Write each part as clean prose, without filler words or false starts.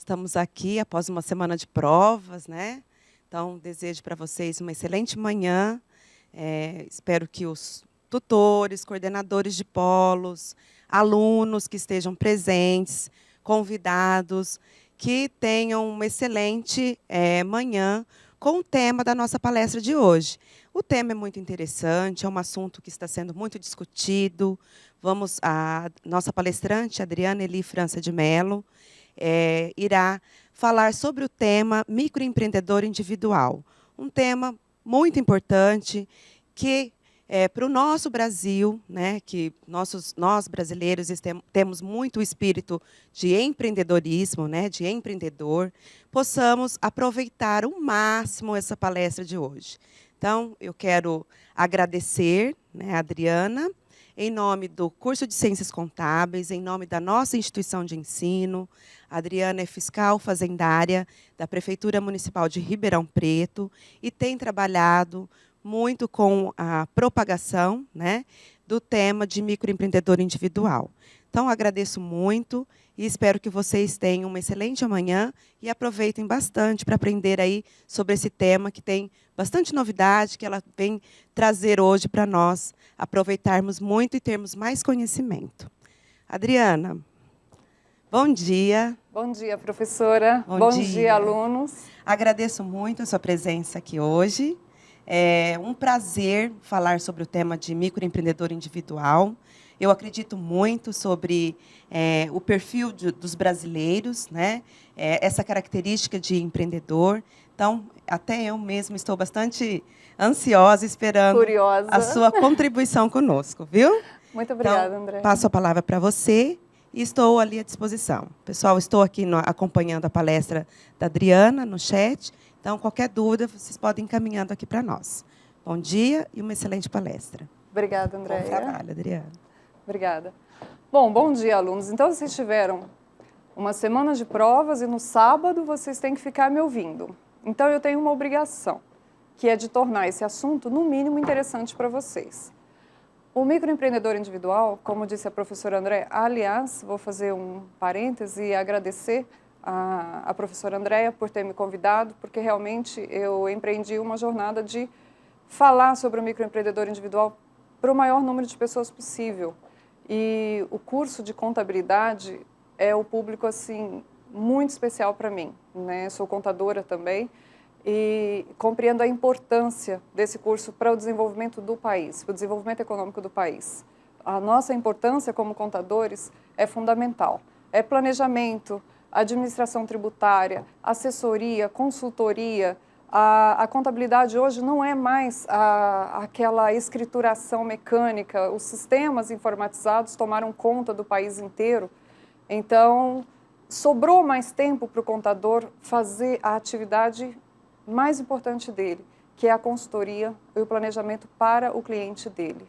estamos aqui após uma semana de provas, né? Então, desejo para vocês uma excelente manhã. Espero que os tutores, coordenadores de polos, alunos que estejam presentes, convidados, que tenham uma excelente manhã com o tema da nossa palestra de hoje. O tema é muito interessante, é um assunto que está sendo muito discutido. A nossa palestrante, Adriana Eli França de Mello, irá falar sobre o tema microempreendedor individual. Um tema muito importante que para o nosso Brasil, né, que nós brasileiros temos muito o espírito de empreendedorismo, né, de empreendedor, possamos aproveitar ao máximo essa palestra de hoje. Então, eu quero agradecer, né, a Adriana, em nome do curso de Ciências Contábeis, em nome da nossa instituição de ensino. A Adriana é fiscal fazendária da Prefeitura Municipal de Ribeirão Preto e tem trabalhado muito com a propagação, né, do tema de microempreendedor individual. Então, agradeço muito e espero que vocês tenham uma excelente manhã e aproveitem bastante para aprender aí sobre esse tema que tem bastante novidade, que ela vem trazer hoje para nós aproveitarmos muito e termos mais conhecimento. Adriana, bom dia. Bom dia, professora. Bom dia, alunos. Agradeço muito a sua presença aqui hoje. É um prazer falar sobre o tema de microempreendedor individual. Eu acredito muito sobre o perfil dos brasileiros, né? Essa característica de empreendedor. Então, até eu mesma estou bastante ansiosa, esperando curiosa a sua contribuição conosco, viu? Muito obrigada, então, André. Passo a palavra para você e estou ali à disposição. Pessoal, estou aqui acompanhando a palestra da Adriana no chat. Então, qualquer dúvida, vocês podem ir encaminhando aqui para nós. Bom dia e uma excelente palestra. Obrigada, André. Bom trabalho, Adriana. Obrigada. Bom dia, alunos. Então, vocês tiveram uma semana de provas e no sábado vocês têm que ficar me ouvindo. Então, eu tenho uma obrigação, que é de tornar esse assunto, no mínimo, interessante para vocês. O microempreendedor individual, como disse a professora André, aliás, vou fazer um parêntese e agradecer a professora Andréia por ter me convidado, porque realmente eu empreendi uma jornada de falar sobre o microempreendedor individual para o maior número de pessoas possível. E o curso de contabilidade é o público assim muito especial para mim, né? Sou contadora também e compreendo a importância desse curso para o desenvolvimento do país, para o desenvolvimento econômico do país. A nossa importância como contadores é fundamental. É planejamento, administração tributária, assessoria, consultoria. A contabilidade hoje não é mais aquela escrituração mecânica. Os sistemas informatizados tomaram conta do país inteiro. Então, sobrou mais tempo para o contador fazer a atividade mais importante dele, que é a consultoria e o planejamento para o cliente dele.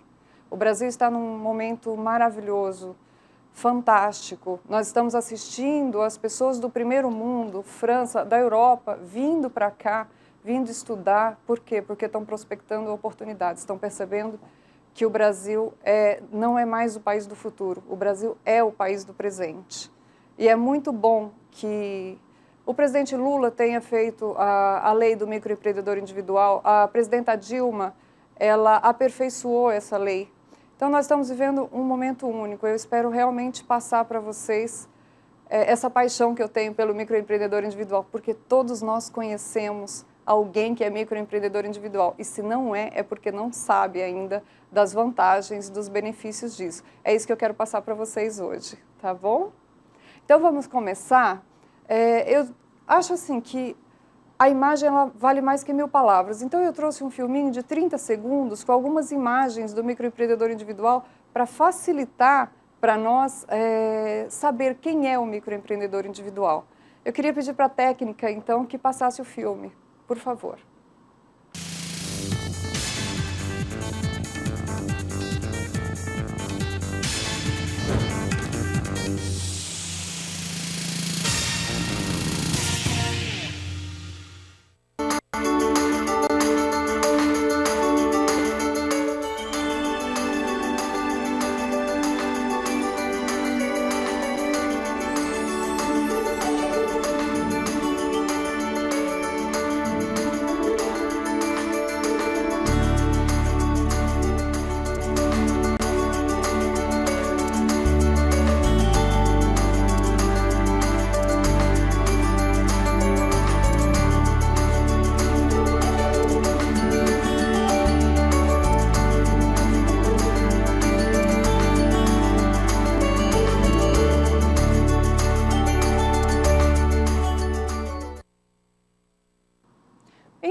O Brasil está num momento maravilhoso, fantástico. Nós estamos assistindo as pessoas do primeiro mundo, França, da Europa, vindo para cá, vindo estudar. Por quê? Porque estão prospectando oportunidades, estão percebendo que o Brasil não é mais o país do futuro, o Brasil é o país do presente. E é muito bom que o presidente Lula tenha feito a lei do microempreendedor individual. A presidenta Dilma, ela aperfeiçoou essa lei. Então, nós estamos vivendo um momento único. Eu espero realmente passar para vocês essa paixão que eu tenho pelo microempreendedor individual, porque todos nós conhecemos alguém que é microempreendedor individual. E se não é porque não sabe ainda das vantagens, dos benefícios disso. É isso que eu quero passar para vocês hoje, tá bom? Então, vamos começar. Eu acho assim que a imagem ela vale mais que 1000 palavras. Então, eu trouxe um filminho de 30 segundos com algumas imagens do microempreendedor individual para facilitar para nós saber quem é o microempreendedor individual. Eu queria pedir para a técnica, então, que passasse o filme, por favor.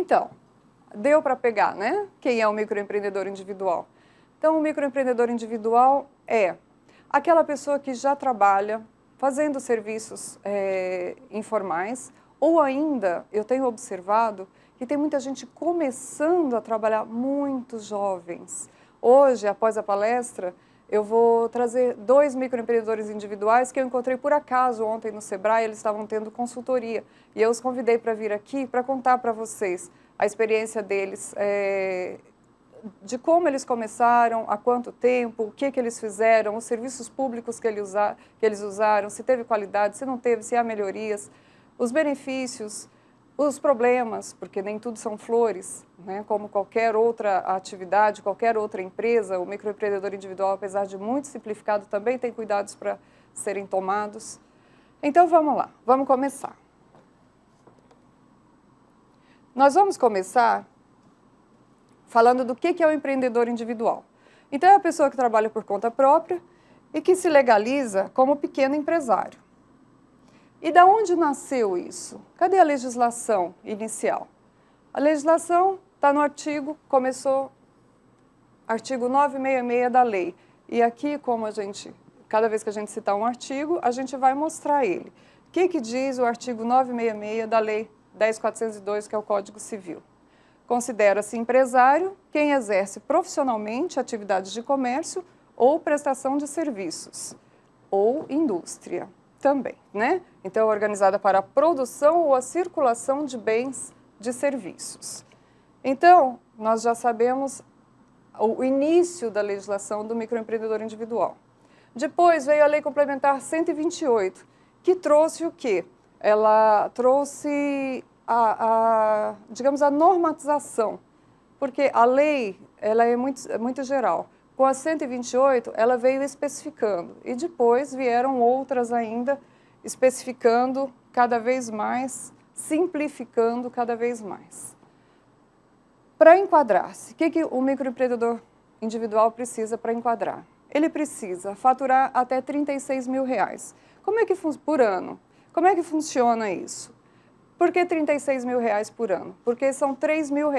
Então, deu para pegar, né? Quem é o microempreendedor individual? Então, o microempreendedor individual é aquela pessoa que já trabalha fazendo serviços informais, ou ainda, eu tenho observado que tem muita gente começando a trabalhar, muitos jovens. Hoje, após a palestra, eu vou trazer 2 microempreendedores individuais que eu encontrei por acaso ontem no Sebrae, eles estavam tendo consultoria. E eu os convidei para vir aqui para contar para vocês a experiência deles, de como eles começaram, há quanto tempo, o que eles fizeram, os serviços públicos que eles usaram, se teve qualidade, se não teve, se há melhorias, os benefícios, os problemas, porque nem tudo são flores, né? Como qualquer outra atividade, qualquer outra empresa, o microempreendedor individual, apesar de muito simplificado, também tem cuidados para serem tomados. Então, vamos lá, vamos começar. Nós vamos começar falando do que é o empreendedor individual. Então, é a pessoa que trabalha por conta própria e que se legaliza como pequeno empresário. E da onde nasceu isso? Cadê a legislação inicial? A legislação está no artigo 966 da lei. E aqui, cada vez que a gente citar um artigo, a gente vai mostrar ele. O que diz o artigo 966 da lei 10.402, que é o Código Civil? Considera-se empresário quem exerce profissionalmente atividades de comércio ou prestação de serviços, ou indústria também, né? Então, é organizada para a produção ou a circulação de bens de serviços. Então, nós já sabemos o início da legislação do microempreendedor individual. Depois veio a Lei Complementar 128, que trouxe o quê? Ela trouxe digamos, a normatização, porque a lei ela é muito geral. Com a 128, ela veio especificando, e depois vieram outras ainda especificando cada vez mais, simplificando cada vez mais. Para enquadrar-se, o que o microempreendedor individual precisa para enquadrar? Ele precisa faturar até R$36 mil. Como é que por ano? Como é que funciona isso? Por que R$36 mil por ano? Porque são R$3 mil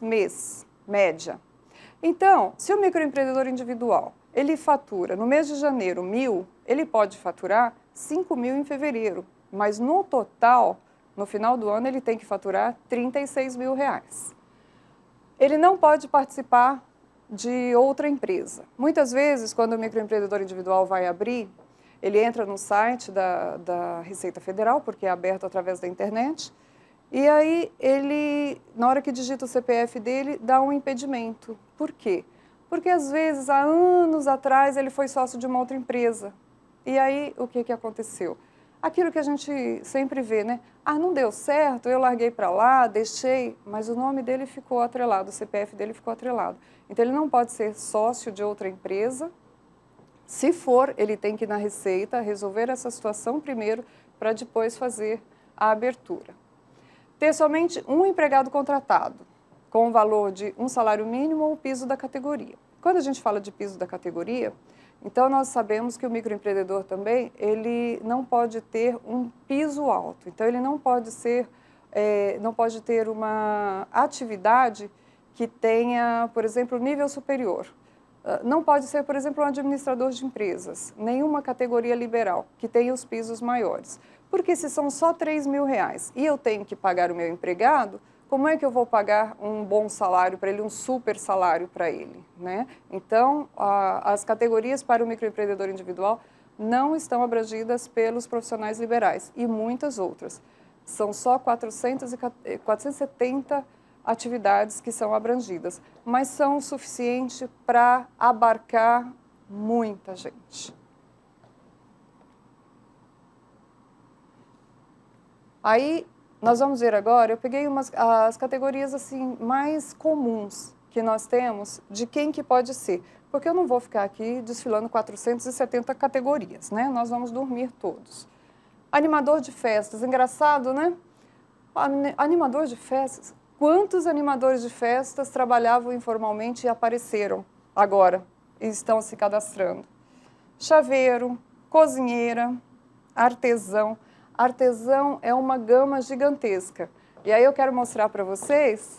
mês, média. Então, se o microempreendedor individual, ele fatura no mês de janeiro 1.000, ele pode faturar 5 mil em fevereiro, mas no total, no final do ano, ele tem que faturar R$36 mil. Ele não pode participar de outra empresa. Muitas vezes, quando o microempreendedor individual vai abrir, ele entra no site da Receita Federal, porque é aberto através da internet, e aí ele, na hora que digita o CPF dele, dá um impedimento. Por quê? Porque às vezes, há anos atrás, ele foi sócio de uma outra empresa. E aí, o que aconteceu? Aquilo que a gente sempre vê, né? Não deu certo, eu larguei para lá, deixei, mas o nome dele ficou atrelado, o CPF dele ficou atrelado. Então, ele não pode ser sócio de outra empresa. Se for, ele tem que ir na Receita, resolver essa situação primeiro, para depois fazer a abertura. Ter somente um empregado contratado, com o valor de um salário mínimo ou o piso da categoria. Quando a gente fala de piso da categoria, então nós sabemos que o microempreendedor também, ele não pode ter um piso alto. Então, ele não pode ter uma atividade que tenha, por exemplo, nível superior. Não pode ser, por exemplo, um administrador de empresas, nenhuma categoria liberal que tenha os pisos maiores. Porque se são só R$3 mil e eu tenho que pagar o meu empregado, como é que eu vou pagar um bom salário para ele, um super salário para ele, né? Então, as categorias para o microempreendedor individual não estão abrangidas pelos profissionais liberais e muitas outras. São só 470 atividades que são abrangidas, mas são o suficiente para abarcar muita gente. Aí, nós vamos ver agora, eu peguei as categorias assim, mais comuns que nós temos de quem que pode ser, porque eu não vou ficar aqui desfilando 470 categorias, né? Nós vamos dormir todos. Animador de festas, engraçado, né? Animador de festas. Quantos animadores de festas trabalhavam informalmente e apareceram agora e estão se cadastrando? Chaveiro, cozinheira, artesão. Artesão é uma gama gigantesca. E aí eu quero mostrar para vocês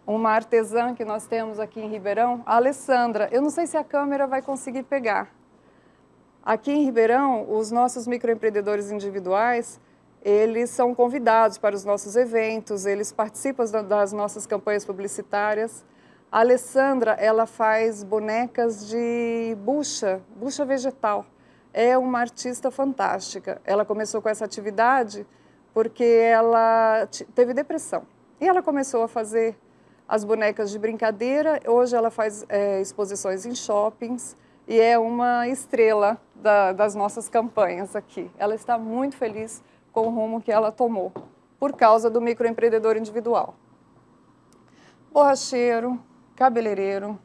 uma artesã que nós temos aqui em Ribeirão, a Alessandra. Eu não sei se a câmera vai conseguir pegar. Aqui em Ribeirão, os nossos microempreendedores individuais, eles são convidados para os nossos eventos, eles participam das nossas campanhas publicitárias. A Alessandra, ela faz bonecas de bucha vegetal. É uma artista fantástica. Ela começou com essa atividade porque ela teve depressão. E ela começou a fazer as bonecas de brincadeira. Hoje ela faz exposições em shoppings e é uma estrela das nossas campanhas aqui. Ela está muito feliz com o rumo que ela tomou, por causa do microempreendedor individual. Borracheiro, cabeleireiro,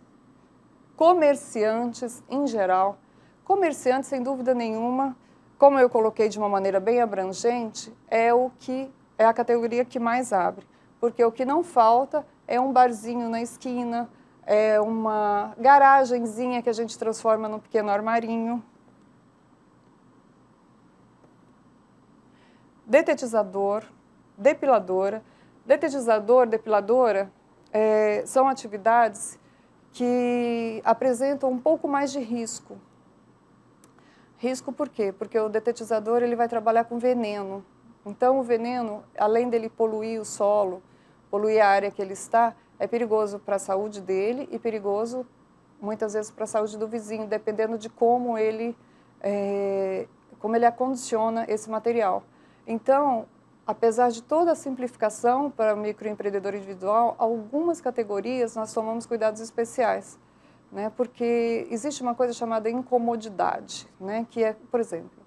comerciantes em geral. Comerciantes, sem dúvida nenhuma, como eu coloquei de uma maneira bem abrangente, é a categoria que mais abre. Porque o que não falta é um barzinho na esquina, é uma garagenzinha que a gente transforma num pequeno armarinho. Detetizador, depiladora. Detetizador, depiladora são atividades que apresentam um pouco mais de risco. Risco por quê? Porque o detetizador ele vai trabalhar com veneno. Então o veneno, além dele poluir o solo, poluir a área que ele está, é perigoso para a saúde dele e perigoso muitas vezes para a saúde do vizinho, dependendo de como ele acondiciona esse material. Então, apesar de toda a simplificação para o microempreendedor individual, algumas categorias nós tomamos cuidados especiais, né? Porque existe uma coisa chamada incomodidade, né? Que é, por exemplo,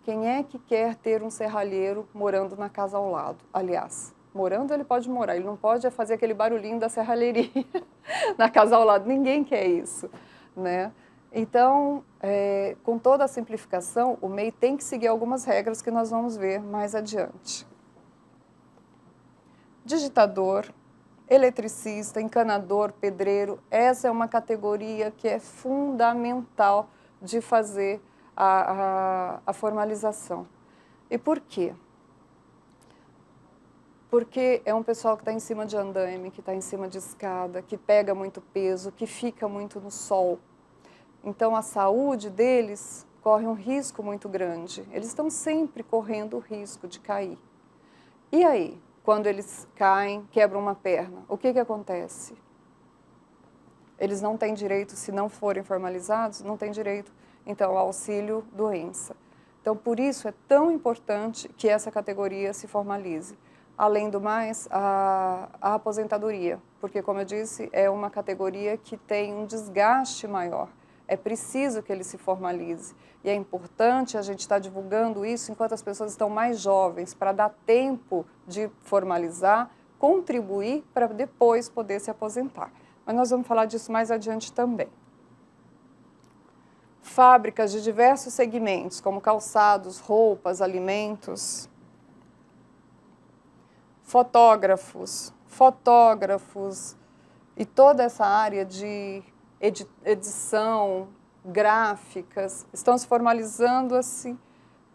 quem é que quer ter um serralheiro morando na casa ao lado? Aliás, morando ele pode morar, ele não pode fazer aquele barulhinho da serralheria na casa ao lado, ninguém quer isso, né? Então, com toda a simplificação, o MEI tem que seguir algumas regras que nós vamos ver mais adiante. Digitador, eletricista, encanador, pedreiro, essa é uma categoria que é fundamental de fazer a formalização. E por quê? Porque é um pessoal que está em cima de andaime, que está em cima de escada, que pega muito peso, que fica muito no sol. Então, a saúde deles corre um risco muito grande. Eles estão sempre correndo o risco de cair. E aí, quando eles caem, quebram uma perna, o que acontece? Eles não têm direito, se não forem formalizados, não têm direito, então, ao auxílio doença. Então, por isso é tão importante que essa categoria se formalize. Além do mais, a aposentadoria, porque, como eu disse, é uma categoria que tem um desgaste maior. É preciso que ele se formalize. E é importante a gente estar divulgando isso enquanto as pessoas estão mais jovens, para dar tempo de formalizar, contribuir para depois poder se aposentar. Mas nós vamos falar disso mais adiante também. Fábricas de diversos segmentos, como calçados, roupas, alimentos. Fotógrafos e toda essa área de edição, gráficas, estão se formalizando assim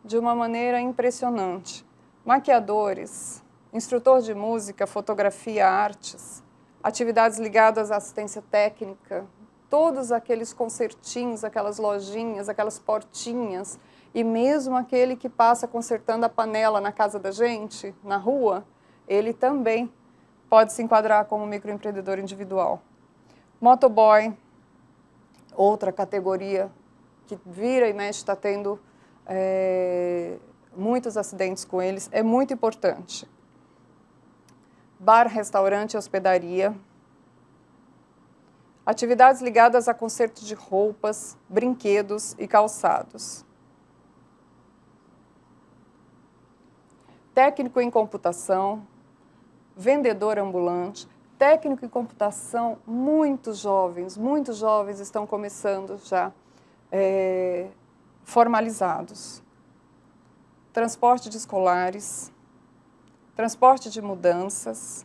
de uma maneira impressionante. Maquiadores, instrutor de música, fotografia, artes, atividades ligadas à assistência técnica, todos aqueles concertinhos, aquelas lojinhas, aquelas portinhas, e mesmo aquele que passa consertando a panela na casa da gente, na rua, ele também pode se enquadrar como microempreendedor individual. Motoboy, outra categoria que vira e mexe, está tendo muitos acidentes com eles, é muito importante. Bar, restaurante e hospedaria. Atividades ligadas a conserto de roupas, brinquedos e calçados. Técnico em computação, vendedor ambulante, técnico em computação, muitos jovens estão começando já formalizados. Transporte de escolares, transporte de mudanças,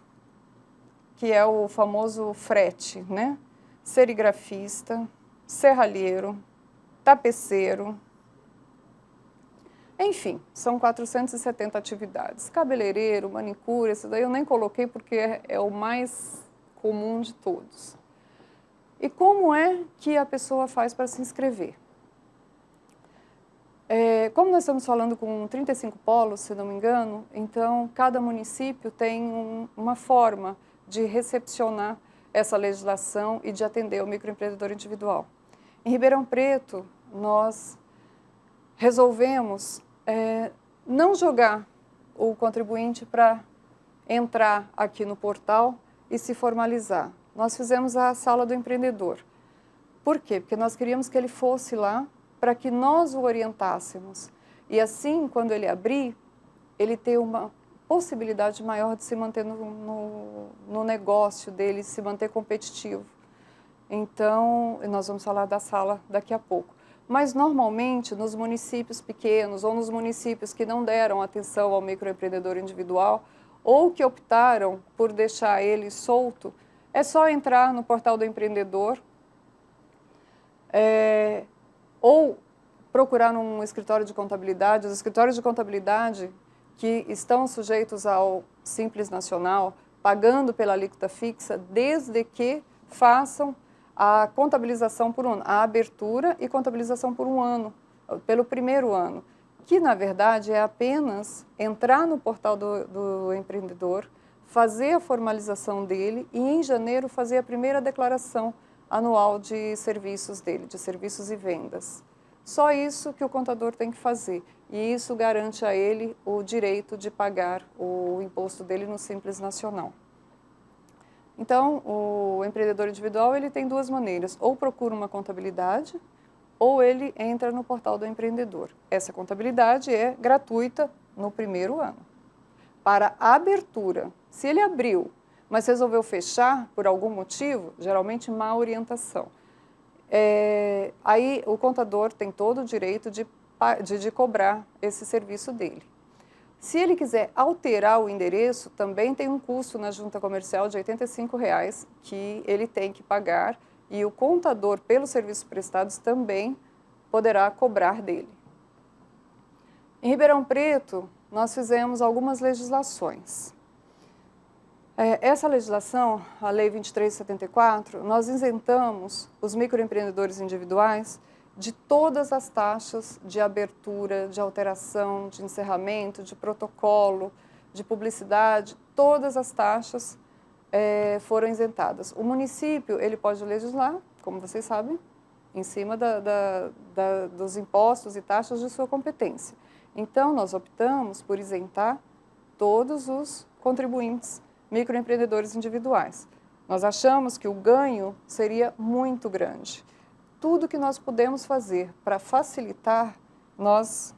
que é o famoso frete, né? Serigrafista, serralheiro, tapeceiro. Enfim, são 470 atividades. Cabeleireiro, manicure, isso daí eu nem coloquei porque é o mais comum de todos. E como é que a pessoa faz para se inscrever? Como nós estamos falando com 35 polos, se não me engano, então cada município tem uma forma de recepcionar essa legislação e de atender o microempreendedor individual. Em Ribeirão Preto, nós resolvemos não jogar o contribuinte para entrar aqui no portal e se formalizar. Nós fizemos a sala do empreendedor. Por quê? Porque nós queríamos que ele fosse lá para que nós o orientássemos. E assim, quando ele abrir, ele ter uma possibilidade maior de se manter no negócio dele, se manter competitivo. Então, nós vamos falar da sala daqui a pouco. Mas, normalmente, nos municípios pequenos ou nos municípios que não deram atenção ao microempreendedor individual ou que optaram por deixar ele solto, é só entrar no portal do empreendedor ou procurar num escritório de contabilidade. Os escritórios de contabilidade que estão sujeitos ao Simples Nacional, pagando pela alíquota fixa, desde que façam a contabilização por um ano, a abertura e contabilização por um ano, pelo primeiro ano, que na verdade é apenas entrar no portal do empreendedor, fazer a formalização dele e em janeiro fazer a primeira declaração anual de serviços dele, de serviços e vendas. Só isso que o contador tem que fazer e isso garante a ele o direito de pagar o imposto dele no Simples Nacional. Então, o empreendedor individual ele tem duas maneiras, ou procura uma contabilidade, ou ele entra no portal do empreendedor. Essa contabilidade é gratuita no primeiro ano. Para a abertura, se ele abriu, mas resolveu fechar por algum motivo, geralmente má orientação, aí o contador tem todo o direito de cobrar esse serviço dele. Se ele quiser alterar o endereço, também tem um custo na junta comercial de R$ 85,00 que ele tem que pagar e o contador, pelos serviços prestados, também poderá cobrar dele. Em Ribeirão Preto, nós fizemos algumas legislações. Essa legislação, a Lei 2374, nós isentamos os microempreendedores individuais de todas as taxas de abertura, de alteração, de encerramento, de protocolo, de publicidade, todas as taxas foram isentadas. O município ele pode legislar, como vocês sabem, em cima dos impostos e taxas de sua competência. Então, nós optamos por isentar todos os contribuintes microempreendedores individuais. Nós achamos que o ganho seria muito grande. Tudo que nós podemos fazer para facilitar, nós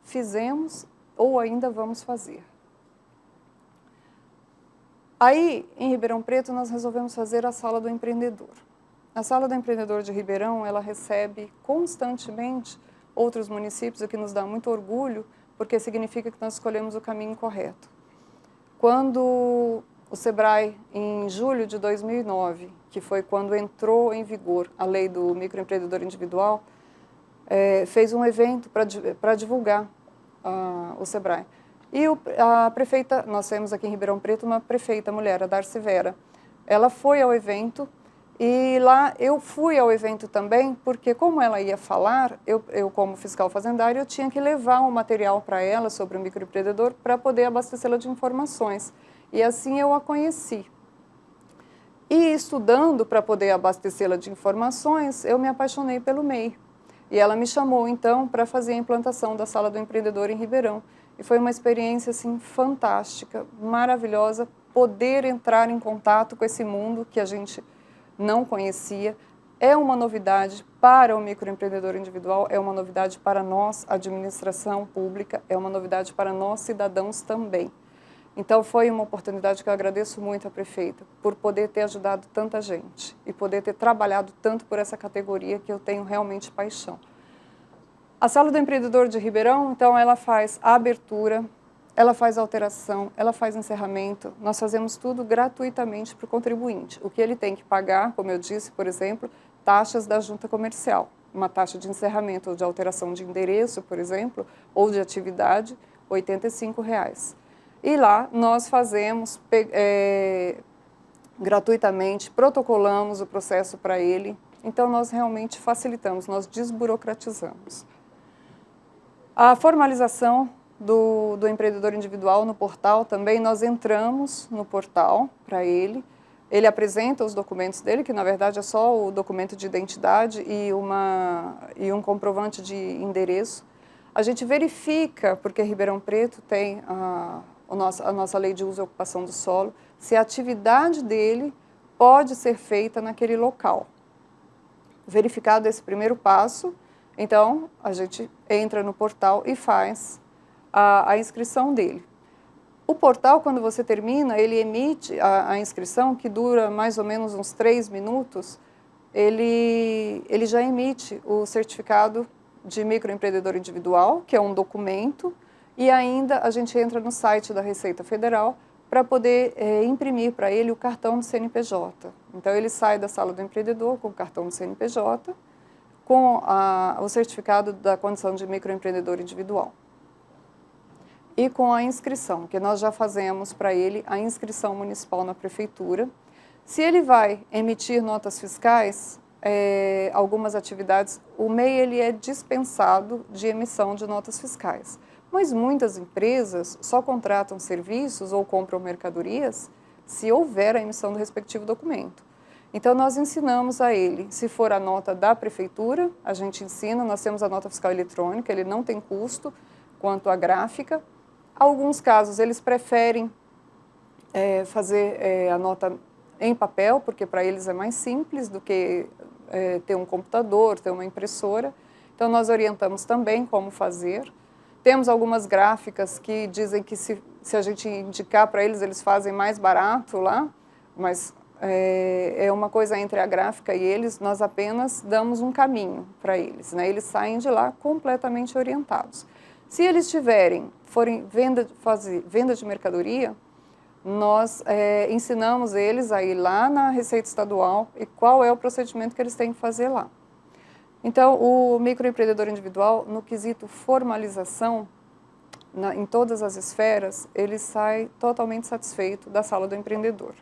fizemos ou ainda vamos fazer. Aí, em Ribeirão Preto, nós resolvemos fazer a Sala do Empreendedor. A Sala do Empreendedor de Ribeirão, ela recebe constantemente outros municípios, o que nos dá muito orgulho, porque significa que nós escolhemos o caminho correto. Quando o SEBRAE, em julho de 2009, que foi quando entrou em vigor a lei do microempreendedor individual, fez um evento para divulgar o SEBRAE. E a prefeita, nós temos aqui em Ribeirão Preto uma prefeita mulher, a Darcy Vera. Ela foi ao evento e lá eu fui ao evento também, porque como ela ia falar, eu como fiscal fazendário, eu tinha que levar um material para ela sobre o microempreendedor para poder abastecê-la de informações. E assim eu a conheci. E estudando para poder abastecê-la de informações, eu me apaixonei pelo MEI. E ela me chamou, então, para fazer a implantação da Sala do Empreendedor em Ribeirão. E foi uma experiência, assim, fantástica, maravilhosa, poder entrar em contato com esse mundo que a gente não conhecia. É uma novidade para o microempreendedor individual, é uma novidade para nós, administração pública, é uma novidade para nós, cidadãos, também. Então, foi uma oportunidade que eu agradeço muito à prefeita, por poder ter ajudado tanta gente e poder ter trabalhado tanto por essa categoria que eu tenho realmente paixão. A Sala do Empreendedor de Ribeirão, então, ela faz a abertura, ela faz a alteração, ela faz encerramento, nós fazemos tudo gratuitamente para o contribuinte. O que ele tem que pagar, como eu disse, por exemplo, taxas da junta comercial. uma taxa de encerramento ou de alteração de endereço, por exemplo, ou de atividade, R$ 85. E lá nós fazemos gratuitamente, protocolamos o processo para ele. Então, nós realmente facilitamos, nós desburocratizamos. A formalização do empreendedor individual no portal também, nós entramos no portal para ele. Ele apresenta os documentos dele, que na verdade é só o documento de identidade e um comprovante de endereço. A gente verifica, porque Ribeirão Preto tem a nossa lei de uso e ocupação do solo, se a atividade dele pode ser feita naquele local. Verificado esse primeiro passo, então a gente entra no portal e faz a inscrição dele. O portal, quando você termina, ele emite a inscrição, que dura mais ou menos uns 3 minutos, ele já emite o certificado de microempreendedor individual, que é um documento, e ainda a gente entra no site da Receita Federal para poder imprimir para ele o cartão do CNPJ. Então, ele sai da sala do empreendedor com o cartão do CNPJ, com o certificado da condição de microempreendedor individual. E com a inscrição, que nós já fazemos para ele a inscrição municipal na prefeitura. Se ele vai emitir notas fiscais, algumas atividades, o MEI ele é dispensado de emissão de notas fiscais. Mas muitas empresas só contratam serviços ou compram mercadorias se houver a emissão do respectivo documento. Então, nós ensinamos a ele, se for a nota da prefeitura, a gente ensina, nós temos a nota fiscal eletrônica, ele não tem custo quanto à gráfica. Alguns casos, eles preferem fazer a nota em papel, porque para eles é mais simples do que ter um computador, ter uma impressora. Então, nós orientamos também como fazer. Temos algumas gráficas que dizem que se a gente indicar para eles, eles fazem mais barato lá, mas é uma coisa entre a gráfica e eles, nós apenas damos um caminho para eles, né? Eles saem de lá completamente orientados. Se eles forem fazer venda de mercadoria, nós ensinamos eles a ir lá na Receita Estadual e qual é o procedimento que eles têm que fazer lá. Então, o microempreendedor individual, no quesito formalização, em todas as esferas, ele sai totalmente satisfeito da sala do empreendedor.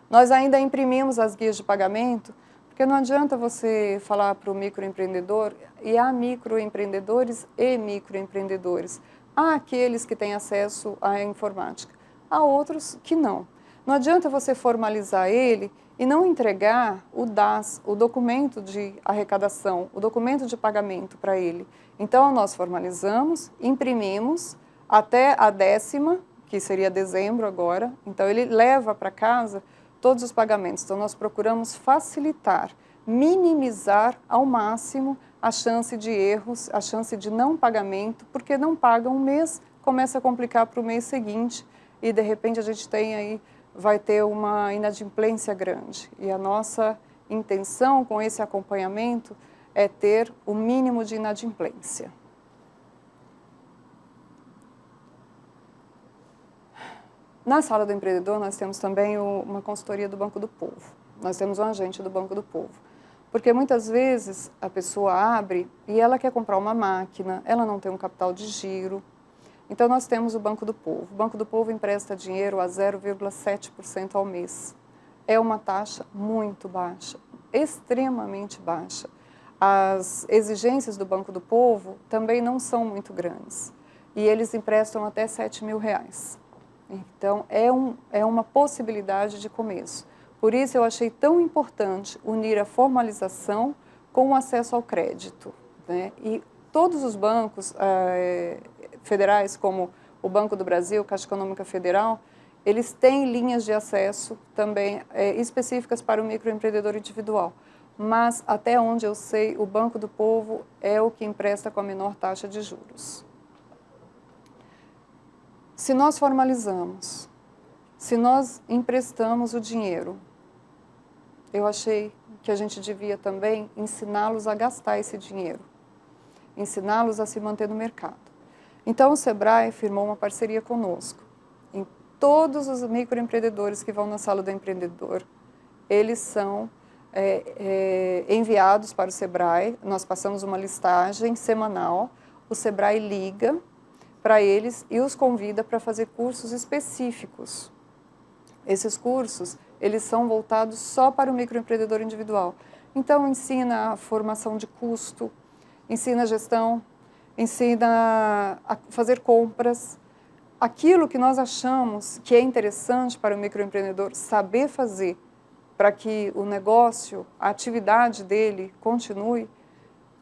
Nós ainda imprimimos as guias de pagamento, porque não adianta você falar para o microempreendedor, e há microempreendedores e microempreendedores. Há aqueles que têm acesso à informática, há outros que não. Não adianta você formalizar ele e não entregar o DAS, o documento de arrecadação, o documento de pagamento para ele. Então, nós formalizamos, imprimimos até a 10ª, que seria dezembro agora. Então, ele leva para casa todos os pagamentos. Então, nós procuramos facilitar, minimizar ao máximo a chance de erros, a chance de não pagamento, porque não paga um mês, começa a complicar para o mês seguinte e, de repente, a gente vai ter uma inadimplência grande. E a nossa intenção com esse acompanhamento é ter o mínimo de inadimplência. Na sala do empreendedor, nós temos também uma consultoria do Banco do Povo. Nós temos um agente do Banco do Povo. Porque muitas vezes a pessoa abre e ela quer comprar uma máquina, ela não tem um capital de giro. Então, nós temos o Banco do Povo. O Banco do Povo empresta dinheiro a 0,7% ao mês. É uma taxa muito baixa, extremamente baixa. As exigências do Banco do Povo também não são muito grandes. E eles emprestam até R$7.000. Então, é uma possibilidade de começo. Por isso, eu achei tão importante unir a formalização com o acesso ao crédito, né? E todos os bancos federais, como o Banco do Brasil, Caixa Econômica Federal, eles têm linhas de acesso também específicas para o microempreendedor individual. Mas, até onde eu sei, o Banco do Povo é o que empresta com a menor taxa de juros. Se nós formalizamos, se nós emprestamos o dinheiro, eu achei que a gente devia também ensiná-los a gastar esse dinheiro, ensiná-los a se manter no mercado. Então, o Sebrae firmou uma parceria conosco. Em todos os microempreendedores que vão na sala do empreendedor, eles são enviados para o Sebrae, nós passamos uma listagem semanal, o Sebrae liga para eles e os convida para fazer cursos específicos. Esses cursos, eles são voltados só para o microempreendedor individual. Então, ensina a formação de custo, ensina a gestão, ensina a fazer compras. Aquilo que nós achamos que é interessante para o microempreendedor saber fazer para que o negócio, a atividade dele continue,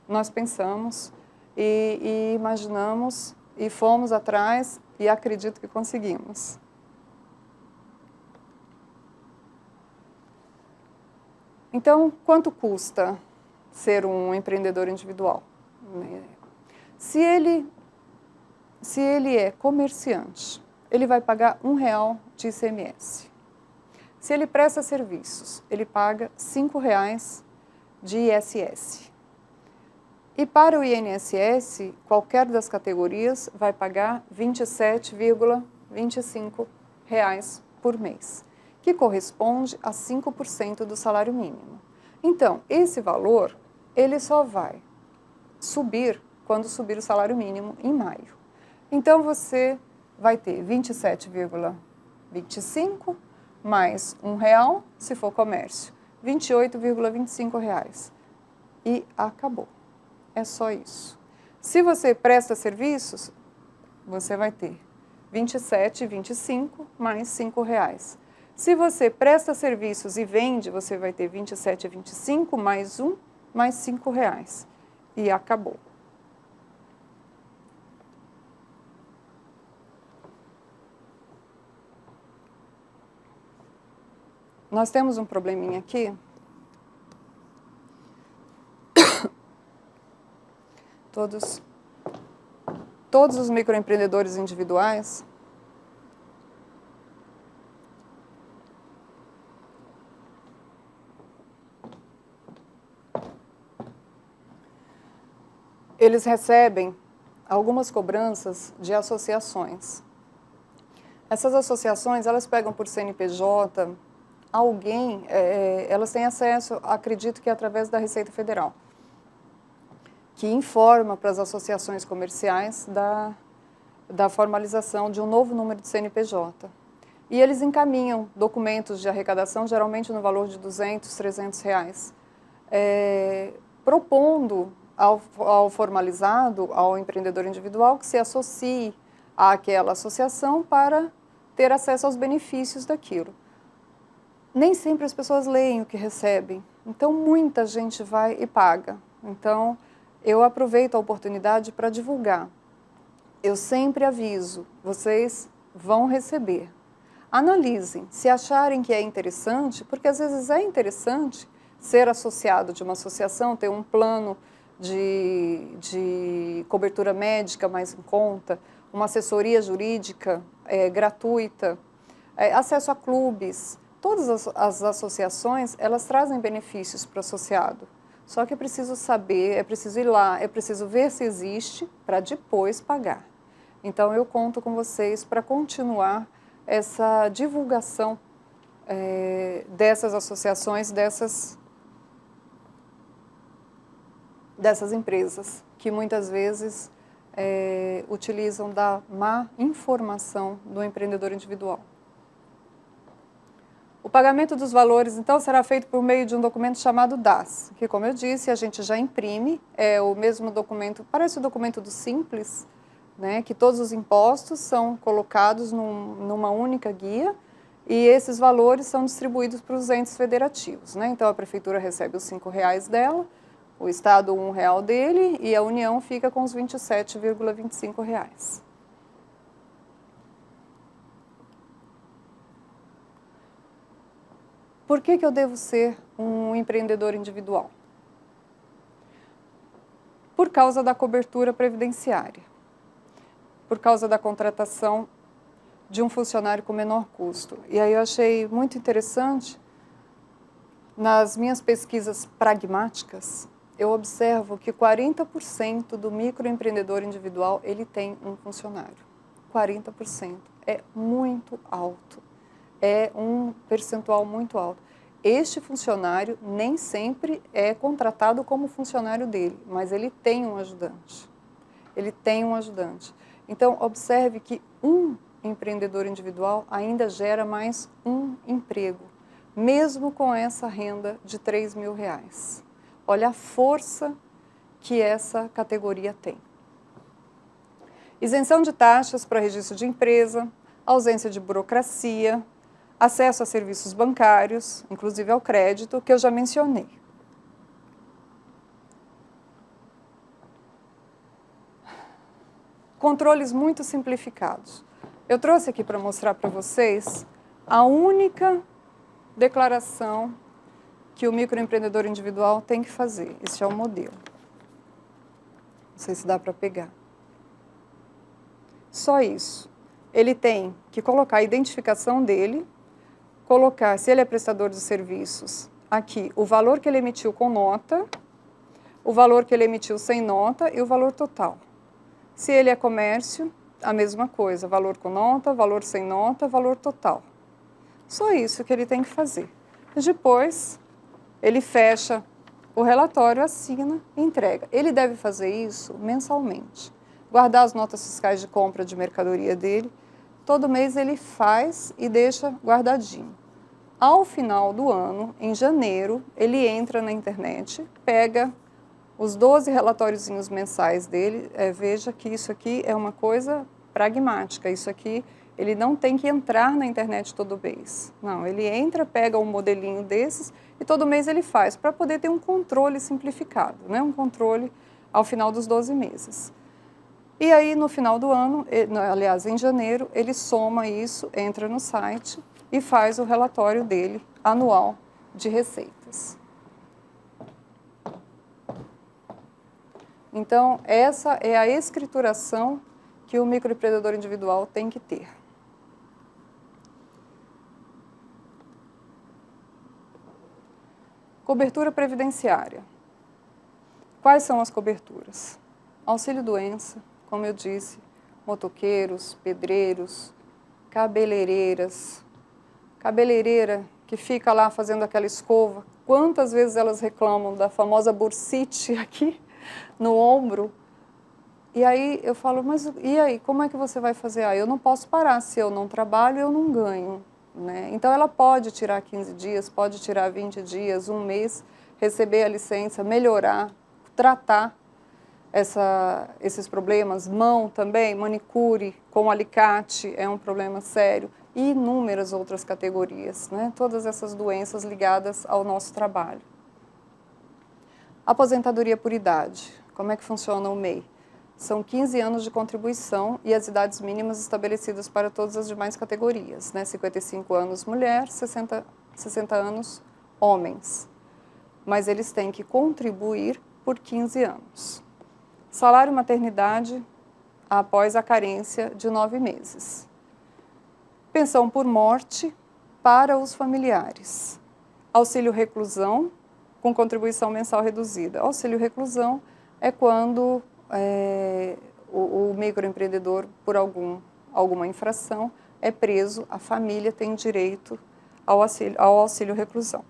nós pensamos e imaginamos e fomos atrás e acredito que conseguimos. Então, quanto custa ser um empreendedor individual? Se ele é comerciante, ele vai pagar R$1 de ICMS. Se ele presta serviços, ele paga R$5 de ISS. E para o INSS, qualquer das categorias vai pagar R$ 27,25 por mês, que corresponde a 5% do salário mínimo. Então, esse valor, ele só vai subir quando subir o salário mínimo em maio. Então, você vai ter R$ 27,25 mais R$1, se for comércio, R$ 28,25. E acabou. É só isso. Se você presta serviços, você vai ter R$ 27,25 mais R$ 5. Se você presta serviços e vende, você vai ter R$ 27,25 mais R$ mais R$ 5. E acabou. Nós temos um probleminha aqui. Todos os microempreendedores individuais eles recebem algumas cobranças de associações. Essas associações, elas pegam por CNPJ, elas têm acesso, acredito que através da Receita Federal, que informa para as associações comerciais da formalização de um novo número de CNPJ. E eles encaminham documentos de arrecadação, geralmente no valor de R$200, R$300, propondo ao formalizado, ao empreendedor individual, que se associe àquela associação para ter acesso aos benefícios daquilo. Nem sempre as pessoas leem o que recebem, então muita gente vai e paga. Então, eu aproveito a oportunidade para divulgar. Eu sempre aviso, vocês vão receber. Analisem, se acharem que é interessante, porque às vezes é interessante ser associado de uma associação, ter um plano de cobertura médica mais em conta, uma assessoria jurídica gratuita, acesso a clubes. Todas as associações, elas trazem benefícios para o associado. Só que é preciso saber, é preciso ir lá, é preciso ver se existe para depois pagar. Então, eu conto com vocês para continuar essa divulgação dessas associações, dessas empresas, que muitas vezes utilizam da má informação do empreendedor individual. O pagamento dos valores, então, será feito por meio de um documento chamado DAS, que, como eu disse, a gente já imprime, é o mesmo documento, parece o documento do Simples, né, que todos os impostos são colocados numa única guia e esses valores são distribuídos para os entes federativos, né? Então, a prefeitura recebe os R$5 dela, o Estado R$1 dele e a União fica com os R$ 27,25. Por que eu devo ser um empreendedor individual? Por causa da cobertura previdenciária, por causa da contratação de um funcionário com menor custo. E aí eu achei muito interessante, nas minhas pesquisas pragmáticas, eu observo que 40% do microempreendedor individual, ele tem um funcionário. 40%. É muito alto. É um percentual muito alto. este funcionário nem sempre é contratado como funcionário dele, mas ele tem um ajudante. Ele tem um ajudante. Então, observe que um empreendedor individual ainda gera mais um emprego, mesmo com essa renda de R$3.000. Olha a força que essa categoria tem. Isenção de taxas para registro de empresa, ausência de burocracia, acesso a serviços bancários, inclusive ao crédito, que eu já mencionei. Controles muito simplificados. Eu trouxe aqui para mostrar para vocês a única declaração que o microempreendedor individual tem que fazer. Este é o modelo. Não sei se dá para pegar. Só isso. Ele tem que colocar a identificação dele, colocar, se ele é prestador de serviços, aqui o valor que ele emitiu com nota, o valor que ele emitiu sem nota e o valor total. Se ele é comércio, a mesma coisa, valor com nota, valor sem nota, valor total. Só isso que ele tem que fazer. Depois, ele fecha o relatório, assina e entrega. Ele deve fazer isso mensalmente. Guardar as notas fiscais de compra de mercadoria dele. Todo mês ele faz e deixa guardadinho. Ao final do ano, em janeiro, ele entra na internet, pega os 12 relatóriozinhos mensais dele, veja que isso aqui é uma coisa pragmática, isso aqui ele não tem que entrar na internet todo mês. Não, ele entra, pega um modelinho desses e todo mês ele faz, para poder ter um controle simplificado, né? Um controle ao final dos 12 meses. E aí, no final do ano, aliás, em janeiro, ele soma isso, entra no site e faz o relatório dele anual de receitas. Então, essa é a escrituração que o microempreendedor individual tem que ter. Cobertura previdenciária. Quais são as coberturas? Auxílio-doença, como eu disse, motoqueiros, pedreiros, cabeleireiras. Cabeleireira que fica lá fazendo aquela escova. Quantas vezes elas reclamam da famosa bursite aqui no ombro? E aí eu falo, mas e aí, como é que você vai fazer? Eu não posso parar, se eu não trabalho, eu não ganho. Né? Então ela pode tirar 15 dias, pode tirar 20 dias, um mês, receber a licença, melhorar, tratar esses problemas. Mão também, manicure com alicate é um problema sério. E inúmeras outras categorias, né? Todas essas doenças ligadas ao nosso trabalho. Aposentadoria por idade. Como é que funciona o MEI? São 15 anos de contribuição e as idades mínimas estabelecidas para todas as demais categorias, né? 55 anos mulher, 60 anos homens. Mas eles têm que contribuir por 15 anos. Salário maternidade após a carência de 9 meses. Pensão por morte para os familiares. Auxílio reclusão com contribuição mensal reduzida. Auxílio reclusão é quando o microempreendedor, por alguma infração, é preso, a família tem direito ao auxílio reclusão.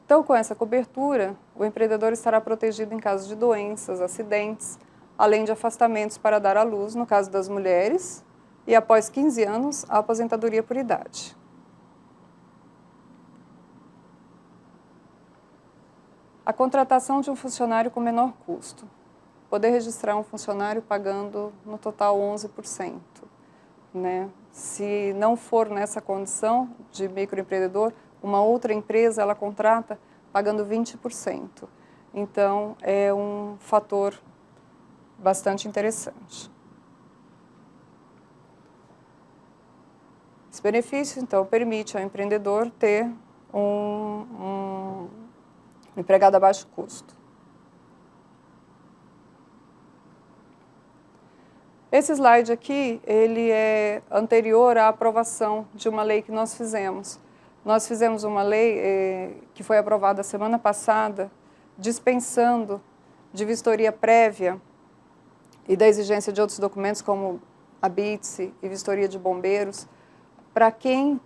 Então, com essa cobertura, o empreendedor estará protegido em caso de doenças, acidentes, além de afastamentos para dar à luz, no caso das mulheres, e após 15 anos, a aposentadoria por idade. A contratação de um funcionário com menor custo. Poder registrar um funcionário pagando, no total, 11%. Né? Se não for nessa condição de microempreendedor, uma outra empresa, ela contrata pagando 20%. Então, é um fator bastante interessante. Esse benefício, então, permite ao empreendedor ter um empregado a baixo custo. Esse slide aqui, ele é anterior à aprovação de uma lei que nós fizemos. Nós fizemos uma lei que foi aprovada semana passada, dispensando de vistoria prévia e da exigência de outros documentos, como a BITSE e vistoria de bombeiros, para quem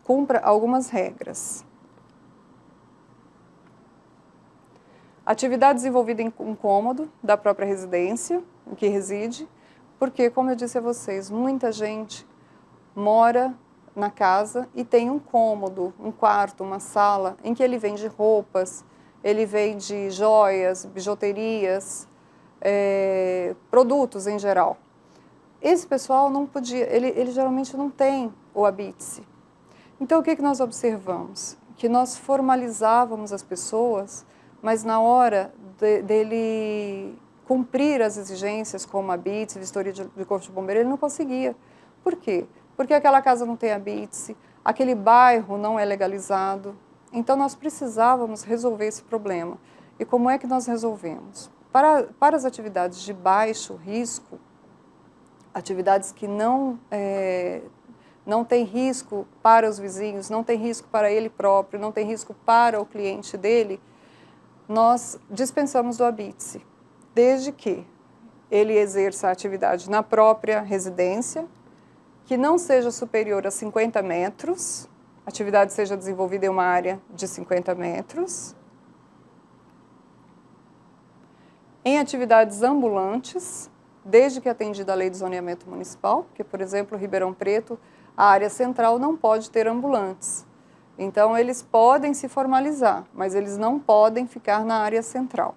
cumpra algumas regras. Atividade desenvolvida em um cômodo da própria residência, em que reside, porque, como eu disse a vocês, muita gente mora na casa e tem um cômodo, um quarto, uma sala, em que ele vende roupas, ele vende joias, bijuterias, produtos em geral. Esse pessoal não podia, ele geralmente não tem o habite-se. Então, o que nós observamos? Que nós formalizávamos as pessoas, mas na hora dele cumprir as exigências como habite-se, vistoria de corpo de bombeiro, ele não conseguia. Por quê? Porque aquela casa não tem habite-se, aquele bairro não é legalizado. Então, nós precisávamos resolver esse problema. E como é que nós resolvemos? Para as atividades de baixo risco, atividades que não tem risco para os vizinhos, não tem risco para ele próprio, não tem risco para o cliente dele, nós dispensamos do habite-se, desde que ele exerça a atividade na própria residência, que não seja superior a 50 metros, a atividade seja desenvolvida em uma área de 50 metros, em atividades ambulantes, desde que atendida a lei de zoneamento municipal, porque, por exemplo, Ribeirão Preto, a área central não pode ter ambulantes. Então, eles podem se formalizar, mas eles não podem ficar na área central.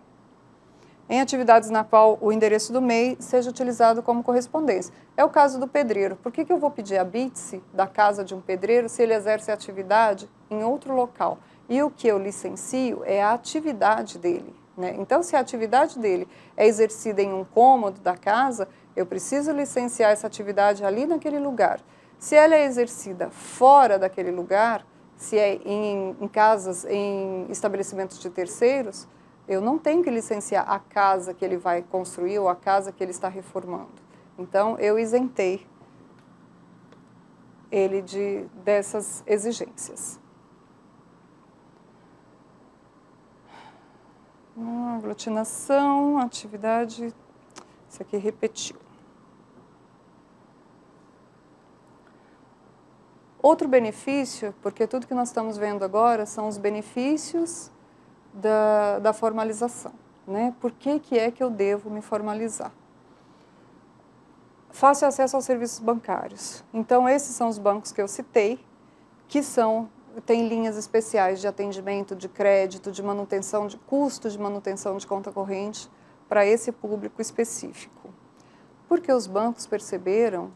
Em atividades na qual o endereço do MEI seja utilizado como correspondência. É o caso do pedreiro. Por que eu vou pedir habite-se da casa de um pedreiro se ele exerce a atividade em outro local? E o que eu licencio é a atividade dele, né? Então, se a atividade dele é exercida em um cômodo da casa, eu preciso licenciar essa atividade ali naquele lugar. Se ela é exercida fora daquele lugar, se é em casas, em estabelecimentos de terceiros, eu não tenho que licenciar a casa que ele vai construir ou a casa que ele está reformando. Então, eu isentei ele dessas exigências. Aglutinação, atividade, isso aqui repetiu. Outro benefício, porque tudo que nós estamos vendo agora são os benefícios da formalização, né? Por que é que eu devo me formalizar? Fácil acesso aos serviços bancários. Então, esses são os bancos que eu citei, que têm linhas especiais de atendimento, de crédito, de manutenção, de custo de manutenção de conta corrente para esse público específico. Porque os bancos perceberam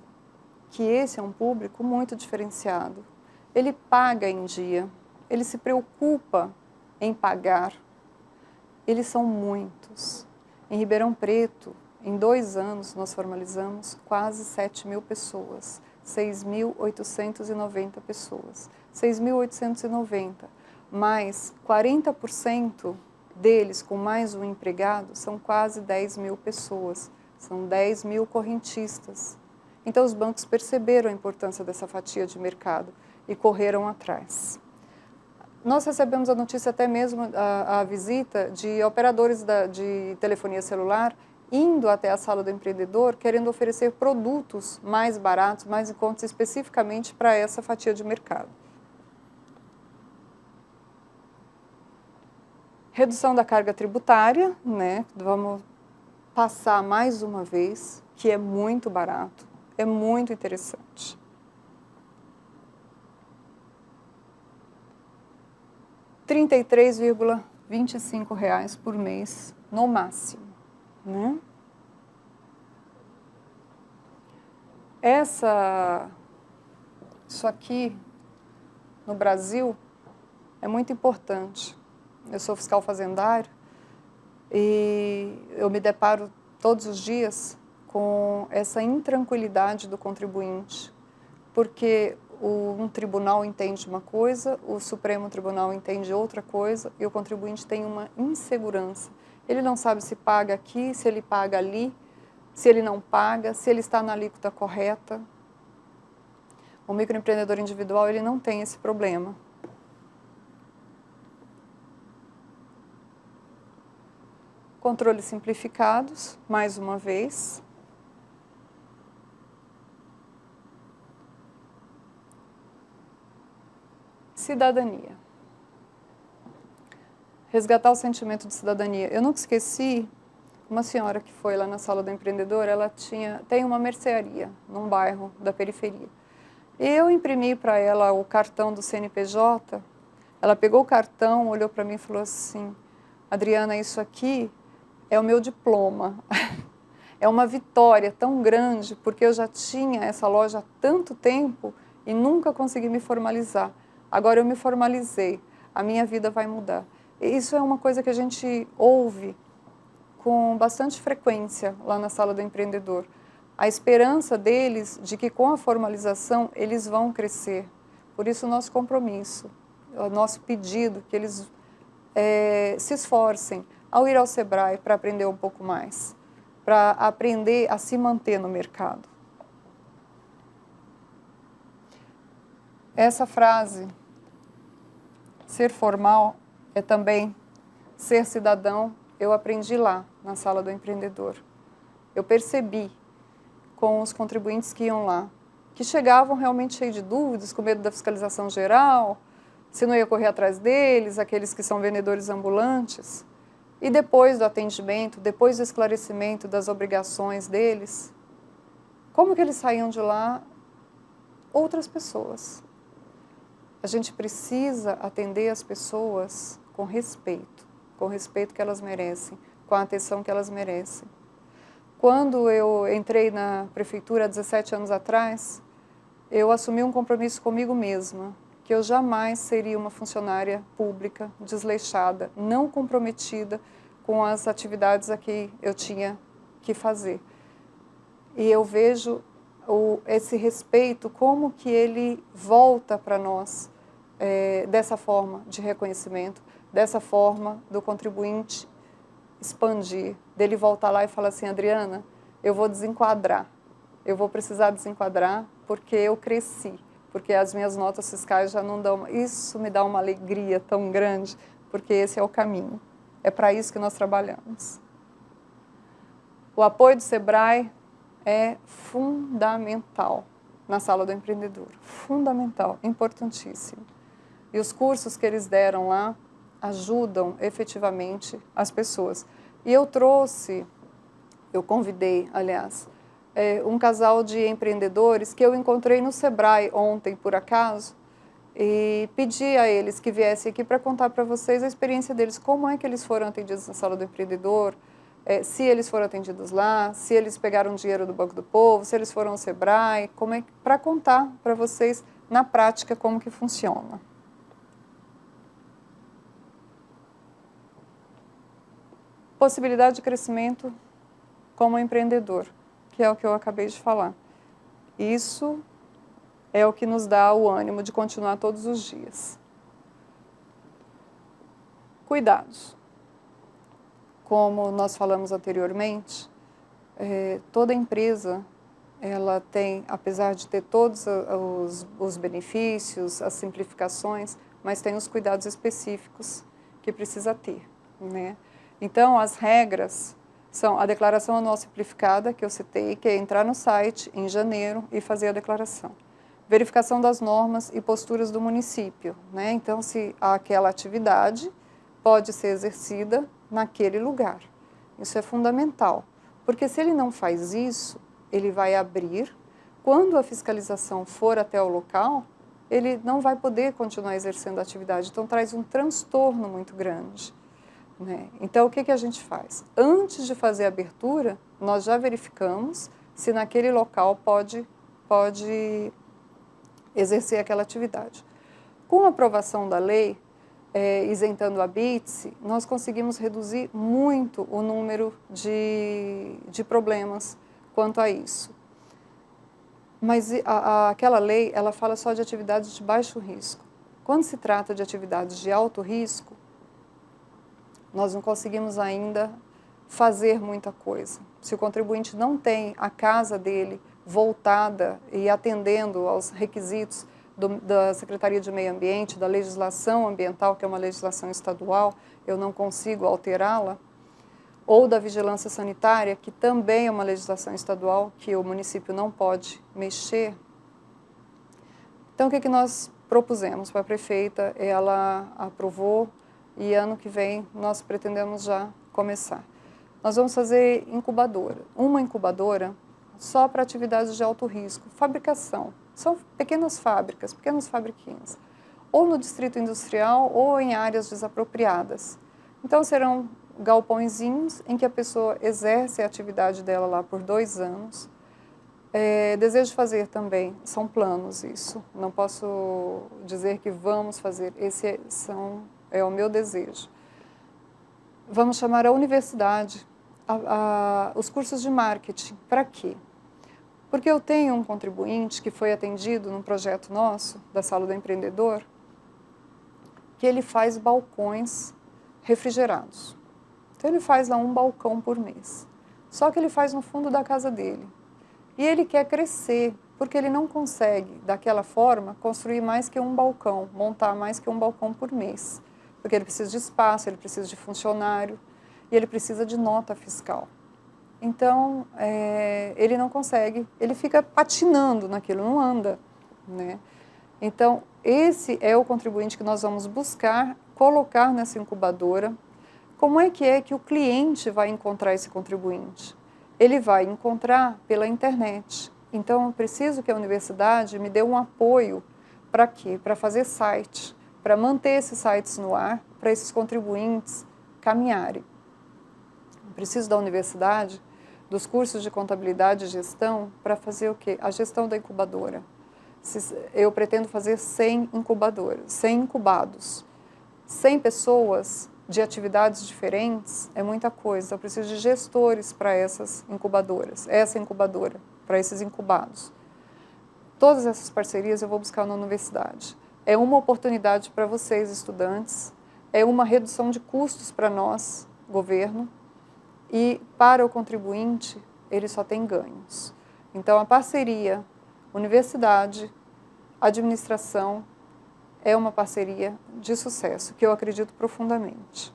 que esse é um público muito diferenciado. Ele paga em dia, ele se preocupa em pagar. Eles são muitos. Em Ribeirão Preto, em 2 anos, nós formalizamos quase 7.000 pessoas, 6.890 pessoas. 6.890, mais 40% deles com mais um empregado, são quase 10.000 pessoas, são 10.000 correntistas. Então, os bancos perceberam a importância dessa fatia de mercado e correram atrás. Nós recebemos a notícia, até mesmo a visita de operadores de telefonia celular indo até a sala do empreendedor, querendo oferecer produtos mais baratos, mais em conta, especificamente para essa fatia de mercado. Redução da carga tributária, né? Vamos passar mais uma vez, que é muito barato, é muito interessante. R$ 33,25 por mês, no máximo, né? Isso aqui, no Brasil, é muito importante. Eu sou fiscal fazendário e eu me deparo todos os dias com essa intranquilidade do contribuinte, porque um tribunal entende uma coisa, o Supremo Tribunal entende outra coisa e o contribuinte tem uma insegurança. Ele não sabe se paga aqui, se ele paga ali, se ele não paga, se ele está na alíquota correta. O microempreendedor individual, ele não tem esse problema. Controles simplificados, mais uma vez. cidadania. Resgatar o sentimento de cidadania. Eu nunca esqueci uma senhora que foi lá na sala do empreendedor, ela tem uma mercearia num bairro da periferia. Eu imprimi para ela o cartão do CNPJ, ela pegou o cartão, olhou para mim e falou assim, Adriana, isso aqui é o meu diploma. É uma vitória tão grande, porque eu já tinha essa loja há tanto tempo e nunca consegui me formalizar. Agora eu me formalizei, a minha vida vai mudar. Isso é uma coisa que a gente ouve com bastante frequência lá na sala do empreendedor. A esperança deles de que com a formalização eles vão crescer. Por isso o nosso compromisso, o nosso pedido que eles se esforcem ao ir ao Sebrae para aprender um pouco mais, para aprender a se manter no mercado. Essa frase, ser formal, é também ser cidadão, eu aprendi lá, na sala do empreendedor. Eu percebi com os contribuintes que iam lá, que chegavam realmente cheios de dúvidas, com medo da fiscalização geral, se não ia correr atrás deles, aqueles que são vendedores ambulantes. E depois do atendimento, depois do esclarecimento das obrigações deles, como que eles saíam de lá? Outras pessoas. A gente precisa atender as pessoas com o respeito que elas merecem, com a atenção que elas merecem. Quando eu entrei na prefeitura há 17 anos atrás, eu assumi um compromisso comigo mesma, que eu jamais seria uma funcionária pública desleixada, não comprometida com as atividades a que eu tinha que fazer. E eu vejo esse respeito, como que ele volta para nós dessa forma de reconhecimento, dessa forma do contribuinte expandir, dele voltar lá e falar assim, Adriana, eu vou desenquadrar, eu vou precisar desenquadrar porque eu cresci, porque as minhas notas fiscais já não dão, isso me dá uma alegria tão grande, porque esse é o caminho, é para isso que nós trabalhamos. O apoio do Sebrae é fundamental na sala do empreendedor, fundamental, importantíssimo. E os cursos que eles deram lá ajudam efetivamente as pessoas. E eu convidei, aliás, um casal de empreendedores que eu encontrei no Sebrae ontem, por acaso, e pedi a eles que viessem aqui para contar para vocês a experiência deles, como é que eles foram atendidos na sala do empreendedor, se eles foram atendidos lá, se eles pegaram dinheiro do Banco do Povo, se eles foram ao Sebrae, para contar para vocês na prática como que funciona. Possibilidade de crescimento como empreendedor, que é o que eu acabei de falar. Isso é o que nos dá o ânimo de continuar todos os dias. Cuidados. Como nós falamos anteriormente, toda empresa, ela tem, apesar de ter todos os benefícios, as simplificações, mas tem os cuidados específicos que precisa ter, né? Então, as regras são a declaração anual simplificada, que eu citei, que é entrar no site em janeiro e fazer a declaração. Verificação das normas e posturas do município, né? Então, se aquela atividade pode ser exercida naquele lugar. Isso é fundamental, porque se ele não faz isso, ele vai abrir, quando a fiscalização for até o local, ele não vai poder continuar exercendo a atividade, então traz um transtorno muito grande. Então, o que a gente faz? Antes de fazer a abertura, nós já verificamos se naquele local pode exercer aquela atividade. Com a aprovação da lei, isentando a BITSE, nós conseguimos reduzir muito o número de problemas quanto a isso. Mas aquela lei, ela fala só de atividades de baixo risco. Quando se trata de atividades de alto risco, nós não conseguimos ainda fazer muita coisa. Se o contribuinte não tem a casa dele voltada e atendendo aos requisitos da Secretaria de Meio Ambiente, da legislação ambiental, que é uma legislação estadual, eu não consigo alterá-la, ou da vigilância sanitária, que também é uma legislação estadual, que o município não pode mexer. Então, o que nós propusemos para a prefeita, ela aprovou e ano que vem nós pretendemos já começar. Nós vamos fazer uma incubadora só para atividades de alto risco, fabricação. São pequenas fábricas, pequenas fabriquinhas, ou no distrito industrial ou em áreas desapropriadas. Então serão galpõezinhos em que a pessoa exerce a atividade dela lá por 2 anos. Desejo fazer também, são planos isso, não posso dizer que vamos fazer, é o meu desejo. Vamos chamar a universidade, os cursos de marketing, para quê? Porque eu tenho um contribuinte que foi atendido num projeto nosso, da Sala do Empreendedor, que ele faz balcões refrigerados. Então ele faz lá um balcão por mês, só que ele faz no fundo da casa dele. E ele quer crescer, porque ele não consegue, daquela forma, construir mais que um balcão, montar mais que um balcão por mês. Porque ele precisa de espaço, ele precisa de funcionário e ele precisa de nota fiscal. Então, ele não consegue, ele fica patinando naquilo, não anda, né? Então, esse é o contribuinte que nós vamos buscar, colocar nessa incubadora. Como é que o cliente vai encontrar esse contribuinte? Ele vai encontrar pela internet. Então, eu preciso que a universidade me dê um apoio para quê? Para fazer site, para manter esses sites no ar, para esses contribuintes caminharem. Eu preciso da universidade, dos cursos de contabilidade e gestão, para fazer o quê? A gestão da incubadora. Eu pretendo fazer 100 incubadoras, 100 incubados. 100 pessoas de atividades diferentes é muita coisa. Eu preciso de gestores para essas incubadoras, essa incubadora, para esses incubados. Todas essas parcerias eu vou buscar na universidade. É uma oportunidade para vocês, estudantes, é uma redução de custos para nós, governo, e para o contribuinte, ele só tem ganhos. Então, a parceria universidade, administração, é uma parceria de sucesso, que eu acredito profundamente.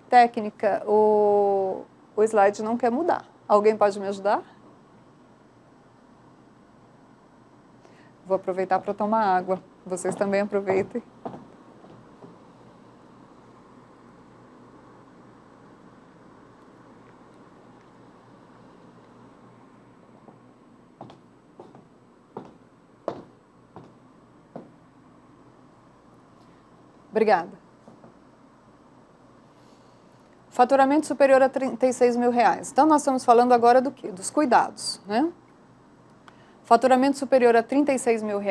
Técnica, o slide não quer mudar. Alguém pode me ajudar? Vou aproveitar para tomar água. Vocês também aproveitem. Obrigada. Faturamento superior a R$36 mil. Então, nós estamos falando agora do quê? Dos cuidados, né? Faturamento superior a R$36 mil,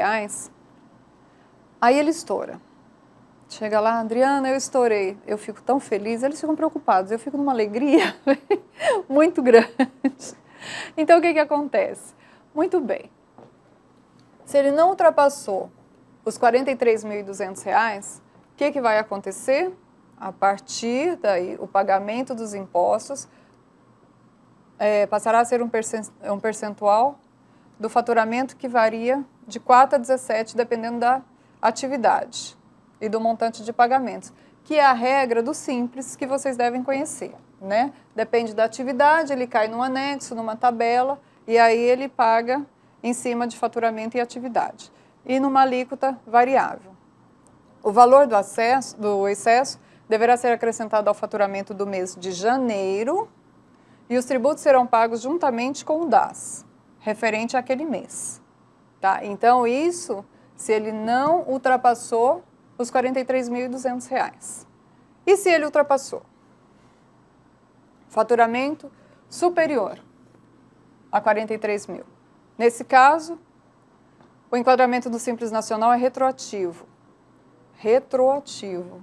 aí ele estoura. Chega lá, Adriana, eu estourei. Eu fico tão feliz, eles ficam preocupados. Eu fico numa alegria muito grande. Então, o que acontece? Muito bem. Se ele não ultrapassou os R$43.200, o que vai acontecer? A partir daí, o pagamento dos impostos passará a ser um percentual do faturamento que varia de 4 a 17, dependendo da atividade e do montante de pagamentos, que é a regra do Simples que vocês devem conhecer, né? Depende da atividade, ele cai num anexo, numa tabela, e aí ele paga em cima de faturamento e atividade, e numa alíquota variável. O valor do excesso deverá ser acrescentado ao faturamento do mês de janeiro e os tributos serão pagos juntamente com o DAS, referente àquele mês. Tá? Então, isso, se ele não ultrapassou os R$43.200. E se ele ultrapassou? Faturamento superior a 43 mil. Nesse caso, o enquadramento do Simples Nacional é retroativo. Retroativo.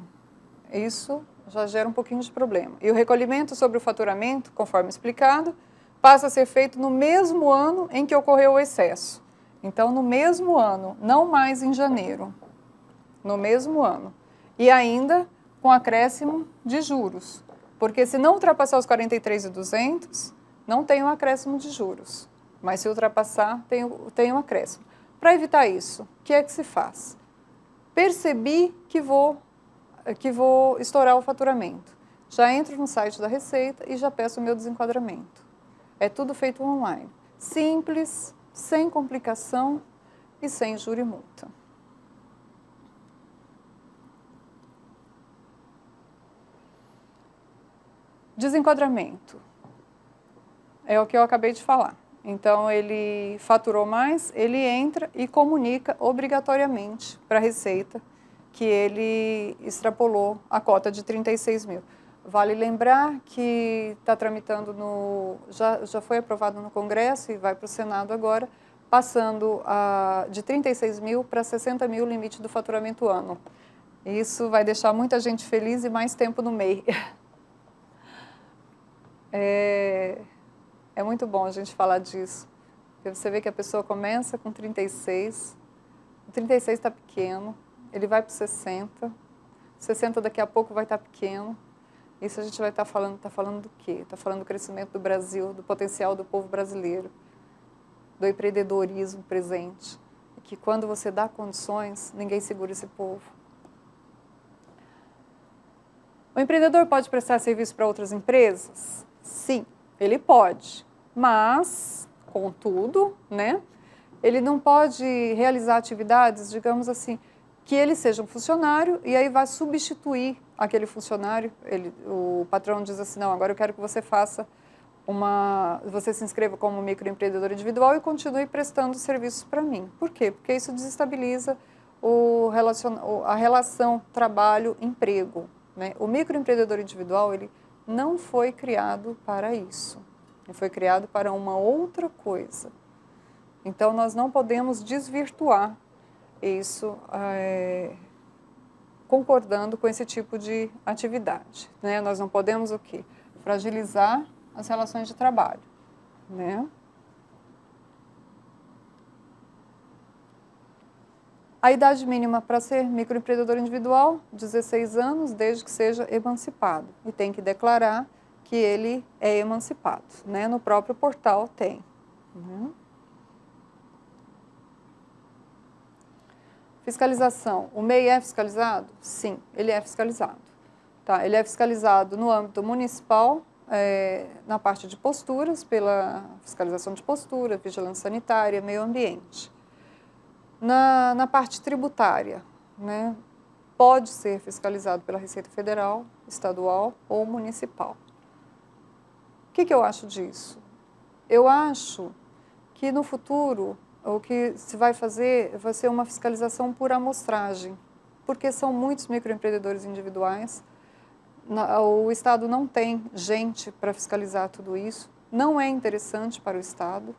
Isso já gera um pouquinho de problema. E o recolhimento sobre o faturamento, conforme explicado, passa a ser feito no mesmo ano em que ocorreu o excesso. Então, no mesmo ano, não mais em janeiro. No mesmo ano. E ainda com acréscimo de juros. Porque se não ultrapassar os 43.200, não tem um acréscimo de juros. Mas se ultrapassar, tem um acréscimo. Para evitar isso, o que é que se faz? Percebi que vou estourar o faturamento. Já entro no site da Receita e já peço o meu desenquadramento. É tudo feito online. Simples, sem complicação e sem juro e multa. Desenquadramento. É o que eu acabei de falar. Então, ele faturou mais, ele entra e comunica obrigatoriamente para a Receita que ele extrapolou a cota de 36 mil. Vale lembrar que está tramitando já foi aprovado no Congresso e vai para o Senado agora, passando de 36 mil para 60 mil o limite do faturamento ano. Isso vai deixar muita gente feliz e mais tempo no MEI. É muito bom a gente falar disso. Porque você vê que a pessoa começa com 36, o 36 está pequeno, ele vai para 60, 60 daqui a pouco vai estar pequeno. Isso a gente vai estar falando do quê? Está falando do crescimento do Brasil, do potencial do povo brasileiro, do empreendedorismo presente. E que quando você dá condições, ninguém segura esse povo. O empreendedor pode prestar serviço para outras empresas? Sim, ele pode. Mas, contudo, né, ele não pode realizar atividades, digamos assim, que ele seja um funcionário e aí vai substituir aquele funcionário. O patrão diz assim, não, agora eu quero que você você se inscreva como microempreendedor individual e continue prestando serviços para mim. Por quê? Porque isso desestabiliza a relação trabalho-emprego. Né? O microempreendedor individual, ele não foi criado para isso. Ele foi criado para uma outra coisa. Então, nós não podemos desvirtuar isso concordando com esse tipo de atividade. Né? Nós não podemos o quê? Fragilizar as relações de trabalho. Né? A idade mínima para ser microempreendedor individual, 16 anos, desde que seja emancipado. E tem que declarar que ele é emancipado. Né? No próprio portal tem. Né? Fiscalização. O MEI é fiscalizado? Sim, ele é fiscalizado. Tá? Ele é fiscalizado no âmbito municipal, na parte de posturas, pela fiscalização de postura, vigilância sanitária, meio ambiente. Na parte tributária, né, pode ser fiscalizado pela Receita Federal, estadual ou municipal. O que eu acho disso? Eu acho que no futuro o que se vai fazer vai ser uma fiscalização por amostragem, porque são muitos microempreendedores individuais, o Estado não tem gente para fiscalizar tudo isso, não é interessante para o Estado,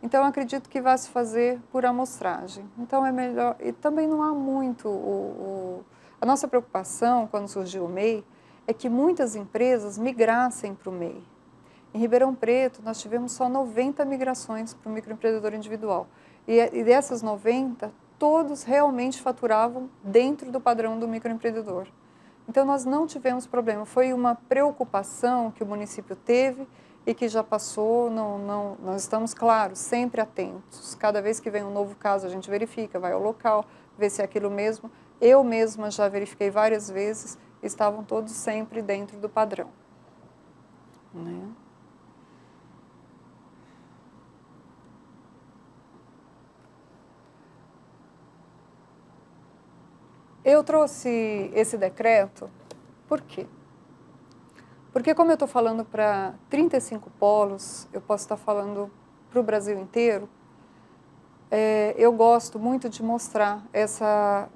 então eu acredito que vai se fazer por amostragem. Então é melhor, e também não há muito, a nossa preocupação quando surgiu o MEI é que muitas empresas migrassem para o MEI. Em Ribeirão Preto, nós tivemos só 90 migrações para o microempreendedor individual. E dessas 90, todos realmente faturavam dentro do padrão do microempreendedor. Então, nós não tivemos problema. Foi uma preocupação que o município teve e que já passou. Nós estamos, claro, sempre atentos. Cada vez que vem um novo caso, a gente verifica, vai ao local, vê se é aquilo mesmo. Eu mesma já verifiquei várias vezes, estavam todos sempre dentro do padrão. Né? Eu trouxe esse decreto, por quê? Porque como eu estou falando para 35 polos, eu posso estar falando para o Brasil inteiro, eu gosto muito de mostrar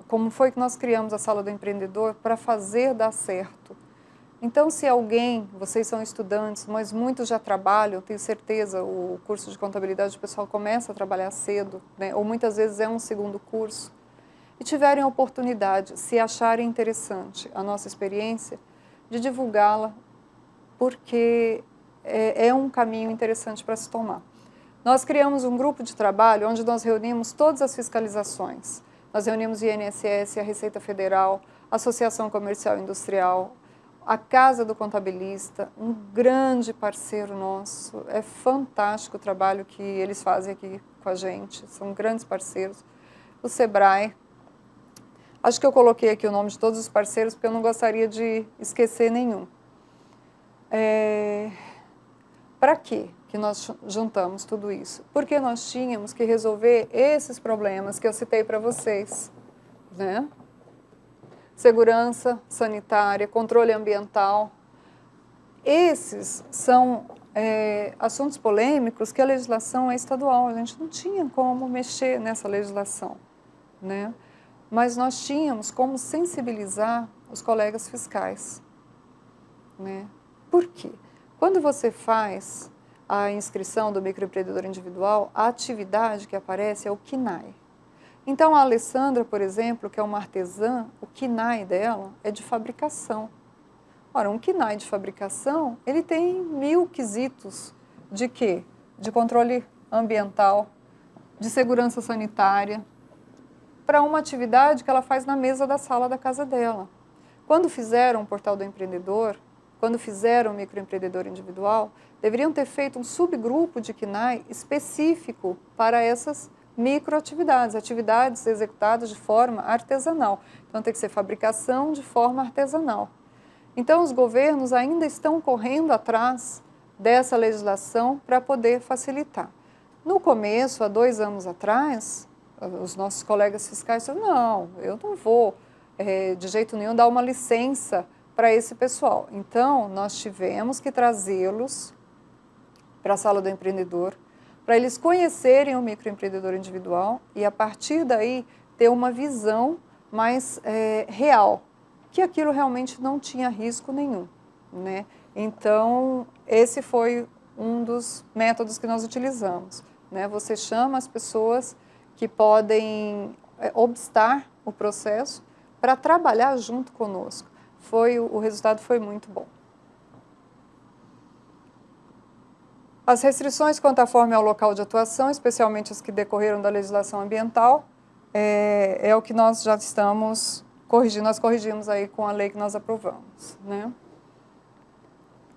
como foi que nós criamos a Sala do Empreendedor para fazer dar certo. Então, se vocês são estudantes, mas muitos já trabalham, tenho certeza, o curso de contabilidade o pessoal começa a trabalhar cedo, né? Ou muitas vezes é um segundo curso, e tiverem a oportunidade, se acharem interessante a nossa experiência, de divulgá-la, porque é um caminho interessante para se tomar. Nós criamos um grupo de trabalho onde nós reunimos todas as fiscalizações. Nós reunimos o INSS, a Receita Federal, a Associação Comercial e Industrial, a Casa do Contabilista, um grande parceiro nosso. É fantástico o trabalho que eles fazem aqui com a gente, são grandes parceiros. O SEBRAE, Acho que eu coloquei aqui o nome de todos os parceiros, porque eu não gostaria de esquecer nenhum. Para quê que nós juntamos tudo isso? Porque nós tínhamos que resolver esses problemas que eu citei para vocês, né? Segurança sanitária, controle ambiental. Esses são assuntos polêmicos que a legislação é estadual, a gente não tinha como mexer nessa legislação, né? Mas nós tínhamos como sensibilizar os colegas fiscais, né? Por quê? Quando você faz a inscrição do microempreendedor individual, a atividade que aparece é o KNAI. Então, a Alessandra, por exemplo, que é uma artesã, o KNAI dela é de fabricação. Ora, um KNAI de fabricação, ele tem 1000 quesitos de quê? De controle ambiental, de segurança sanitária, para uma atividade que ela faz na mesa da sala da casa dela. Quando fizeram o Portal do Empreendedor, quando fizeram o microempreendedor individual, deveriam ter feito um subgrupo de KNAI específico para essas microatividades, atividades executadas de forma artesanal. Então, tem que ser fabricação de forma artesanal. Então, os governos ainda estão correndo atrás dessa legislação para poder facilitar. No começo, há 2 anos atrás, os nossos colegas fiscais disseram, não, eu não vou de jeito nenhum dar uma licença para esse pessoal. Então, nós tivemos que trazê-los para a sala do empreendedor, para eles conhecerem o microempreendedor individual e, a partir daí, ter uma visão mais real, que aquilo realmente não tinha risco nenhum, né? Então, esse foi um dos métodos que nós utilizamos, né? Você chama as pessoas que podem obstar o processo para trabalhar junto conosco. O resultado foi muito bom. As restrições quanto à forma e ao local de atuação, especialmente as que decorreram da legislação ambiental, é o que nós já estamos corrigindo. Nós corrigimos aí com a lei que nós aprovamos, né?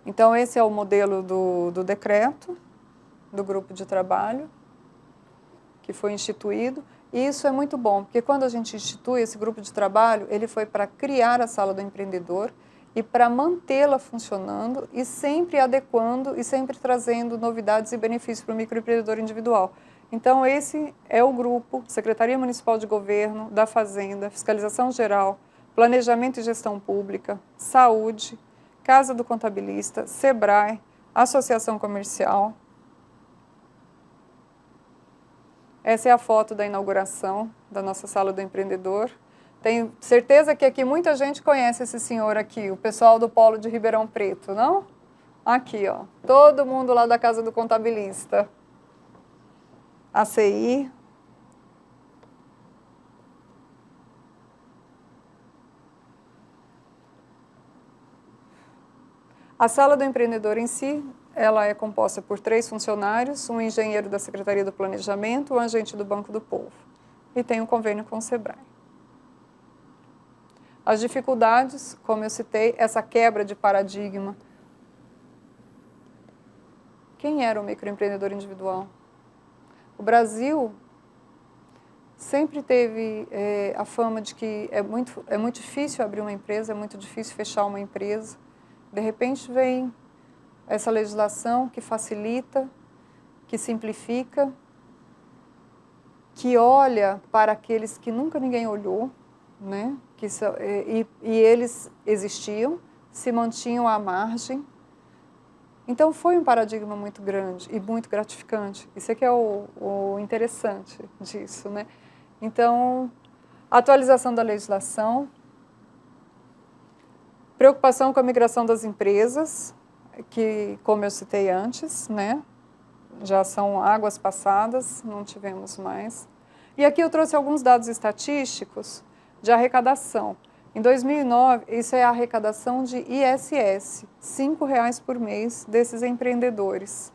Então, esse é o modelo do decreto, do grupo de trabalho, que foi instituído. E isso é muito bom, porque quando a gente institui esse grupo de trabalho, ele foi para criar a sala do empreendedor e para mantê-la funcionando e sempre adequando e sempre trazendo novidades e benefícios para o microempreendedor individual. Então, esse é o grupo, Secretaria Municipal de Governo, da Fazenda, Fiscalização Geral, Planejamento e Gestão Pública, Saúde, Casa do Contabilista, SEBRAE, Associação Comercial. Essa é a foto da inauguração da nossa Sala do Empreendedor. Tenho certeza que aqui muita gente conhece esse senhor aqui, o pessoal do Polo de Ribeirão Preto, não? Aqui, ó, todo mundo lá da Casa do Contabilista. ACI. A Sala do Empreendedor em si, ela é composta por 3 funcionários, um engenheiro da Secretaria do Planejamento, um agente do Banco do Povo. E tem um convênio com o SEBRAE. As dificuldades, como eu citei, essa quebra de paradigma. Quem era o microempreendedor individual? O Brasil sempre teve a fama de que é muito difícil abrir uma empresa, é muito difícil fechar uma empresa. De repente vem essa legislação que facilita, que simplifica, que olha para aqueles que nunca ninguém olhou, né? E eles existiam, se mantinham à margem. Então, foi um paradigma muito grande e muito gratificante. Isso é que é o interessante disso, né? Então, atualização da legislação, preocupação com a migração das empresas, que, como eu citei antes, né? Já são águas passadas, não tivemos mais. E aqui eu trouxe alguns dados estatísticos de arrecadação. Em 2009, isso é a arrecadação de ISS, R$ 5,00 por mês desses empreendedores.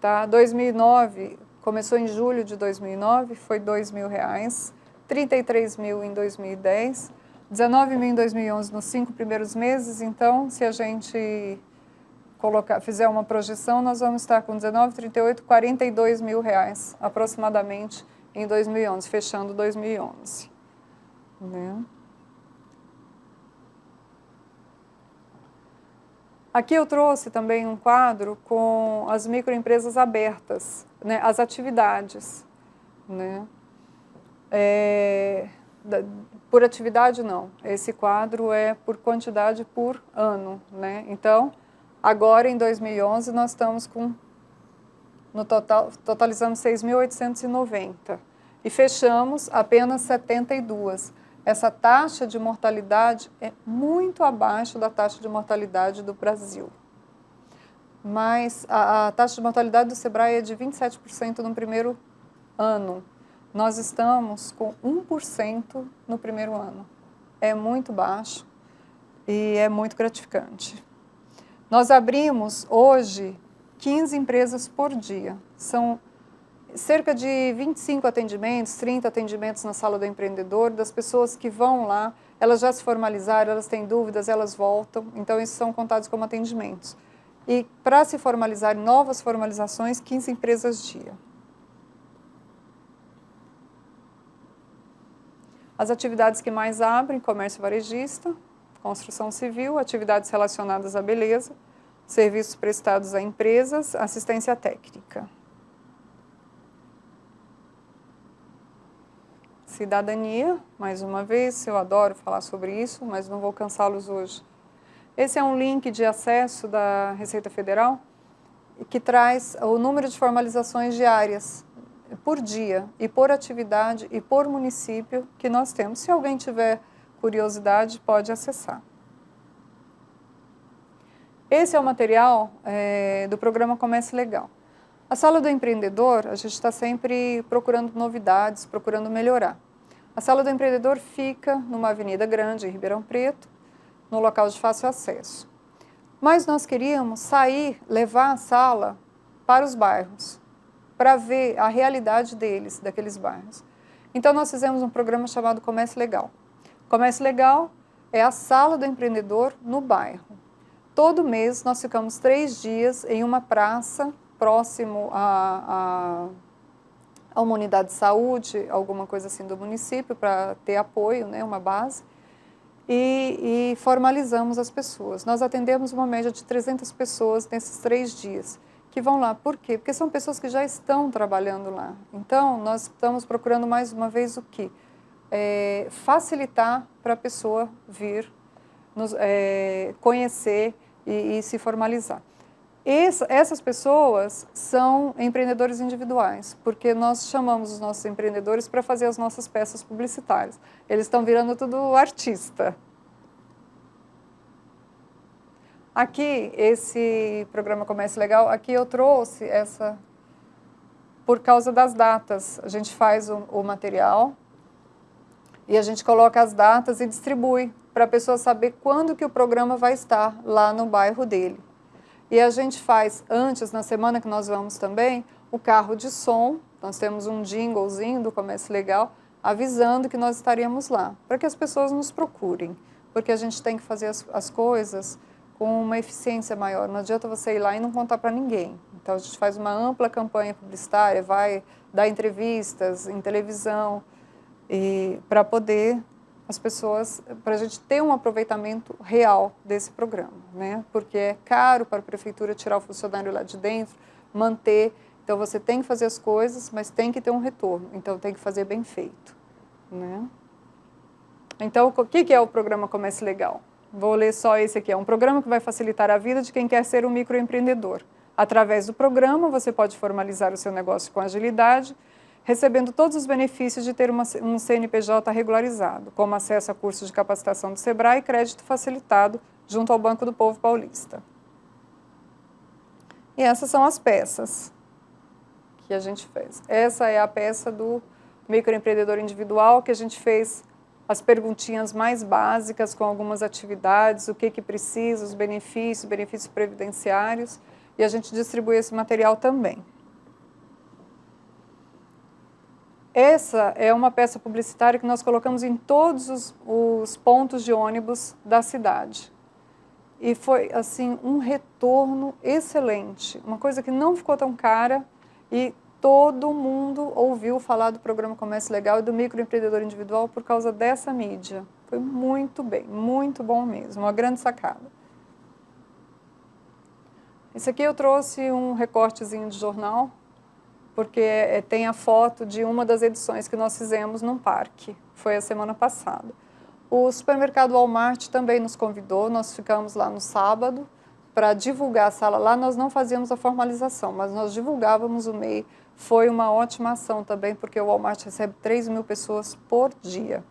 Tá? 2009, começou em julho de 2009, foi R$ 2.000, 33 mil em 2010, 19 mil em 2011 nos 5 primeiros meses. Então, se a gente fizer uma projeção, nós vamos estar com 19, 38, 42 mil reais aproximadamente em 2011, fechando 2011. Né? Aqui eu trouxe também um quadro com as microempresas abertas, né, as atividades, né? Por atividade não, esse quadro é por quantidade por ano, né? Então, agora em 2011 nós estamos com, no total, totalizamos 6.890 e fechamos apenas 72. Essa taxa de mortalidade é muito abaixo da taxa de mortalidade do Brasil. Mas a taxa de mortalidade do Sebrae é de 27% no primeiro ano. Nós estamos com 1% no primeiro ano. É muito baixo e é muito gratificante. Nós abrimos hoje 15 empresas por dia. São cerca de 25 atendimentos, 30 atendimentos na sala do empreendedor, das pessoas que vão lá, elas já se formalizaram, elas têm dúvidas, elas voltam, então esses são contados como atendimentos. E para se formalizar novas formalizações, 15 empresas dia. As atividades que mais abrem, comércio varejista, construção civil, atividades relacionadas à beleza, serviços prestados a empresas, assistência técnica. Cidadania, mais uma vez, eu adoro falar sobre isso, mas não vou cansá-los hoje. Esse é um link de acesso da Receita Federal que traz o número de formalizações diárias por dia e por atividade e por município que nós temos. Se alguém tiver curiosidade, pode acessar. Esse é o material do programa Comércio Legal. A Sala do Empreendedor, a gente está sempre procurando novidades, procurando melhorar. A Sala do Empreendedor fica numa avenida grande, em Ribeirão Preto, no local de fácil acesso. Mas nós queríamos sair, levar a sala para os bairros, para ver a realidade deles, daqueles bairros. Então nós fizemos um programa chamado Comércio Legal. Comércio Legal é a Sala do Empreendedor no bairro. Todo mês nós ficamos 3 dias em uma praça próximo a uma unidade de saúde, alguma coisa assim do município, para ter apoio, né, uma base, e formalizamos as pessoas. Nós atendemos uma média de 300 pessoas nesses 3 dias, que vão lá. Por quê? Porque são pessoas que já estão trabalhando lá. Então, nós estamos procurando mais uma vez o quê? Facilitar para a pessoa vir, conhecer e se formalizar. Essas pessoas são empreendedores individuais, porque nós chamamos os nossos empreendedores para fazer as nossas peças publicitárias. Eles estão virando tudo artista. Aqui, esse programa Comércio Legal, aqui eu trouxe essa, por causa das datas. A gente faz o material e a gente coloca as datas e distribui para a pessoa saber quando que o programa vai estar lá no bairro dele. E a gente faz antes, na semana que nós vamos também, o carro de som. Nós temos um jinglezinho do Comércio Legal avisando que nós estaríamos lá, para que as pessoas nos procurem, porque a gente tem que fazer as coisas com uma eficiência maior. Não adianta você ir lá e não contar para ninguém. Então a gente faz uma ampla campanha publicitária, vai dar entrevistas em televisão, para poder as pessoas, para a gente ter um aproveitamento real desse programa, né? Porque é caro para a prefeitura tirar o funcionário lá de dentro, manter. Então você tem que fazer as coisas, mas tem que ter um retorno. Então tem que fazer bem feito, né? Então o que é o programa Comércio Legal? Vou ler só esse aqui. É um programa que vai facilitar a vida de quem quer ser um microempreendedor. Através do programa, você pode formalizar o seu negócio com agilidade, recebendo todos os benefícios de ter um CNPJ regularizado, como acesso a cursos de capacitação do Sebrae e crédito facilitado junto ao Banco do Povo Paulista. E essas são as peças que a gente fez. Essa é a peça do microempreendedor individual, que a gente fez as perguntinhas mais básicas com algumas atividades, o que precisa, os benefícios previdenciários, e a gente distribui esse material também. Essa é uma peça publicitária que nós colocamos em todos os pontos de ônibus da cidade. E foi, assim, um retorno excelente. Uma coisa que não ficou tão cara e todo mundo ouviu falar do programa Comércio Legal e do microempreendedor individual por causa dessa mídia. Foi muito bem, muito bom mesmo, uma grande sacada. Isso aqui eu trouxe um recortezinho de jornal, porque tem a foto de uma das edições que nós fizemos num parque. Foi a semana passada. O supermercado Walmart também nos convidou, nós ficamos lá no sábado para divulgar a sala. Lá nós não fazíamos a formalização, mas nós divulgávamos o MEI. Foi uma ótima ação também, porque o Walmart recebe 3.000 pessoas por dia,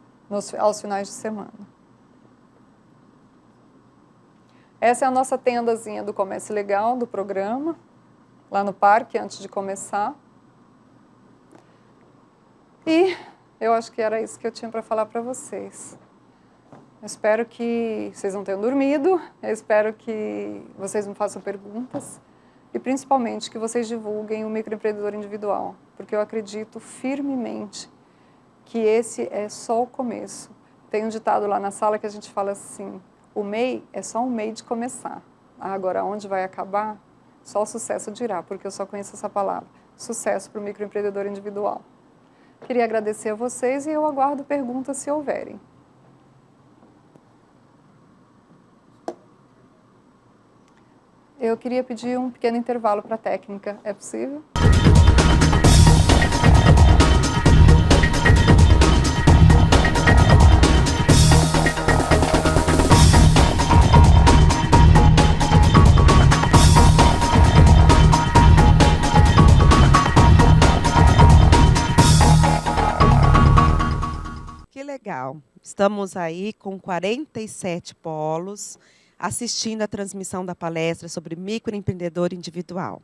aos finais de semana. Essa é a nossa tendazinha do Comércio Legal, do programa, lá no parque, antes de começar. E eu acho que era isso que eu tinha para falar para vocês. Eu espero que vocês não tenham dormido, eu espero que vocês me façam perguntas e principalmente que vocês divulguem o microempreendedor individual, porque eu acredito firmemente que esse é só o começo. Tem um ditado lá na sala que a gente fala assim, o MEI é só um meio de começar. Agora, onde vai acabar, só o sucesso dirá, porque eu só conheço essa palavra. Sucesso para o microempreendedor individual. Queria agradecer a vocês e eu aguardo perguntas se houverem. Eu queria pedir um pequeno intervalo para a técnica. É possível? Que legal. Estamos aí com 47 polos, assistindo a transmissão da palestra sobre microempreendedor individual.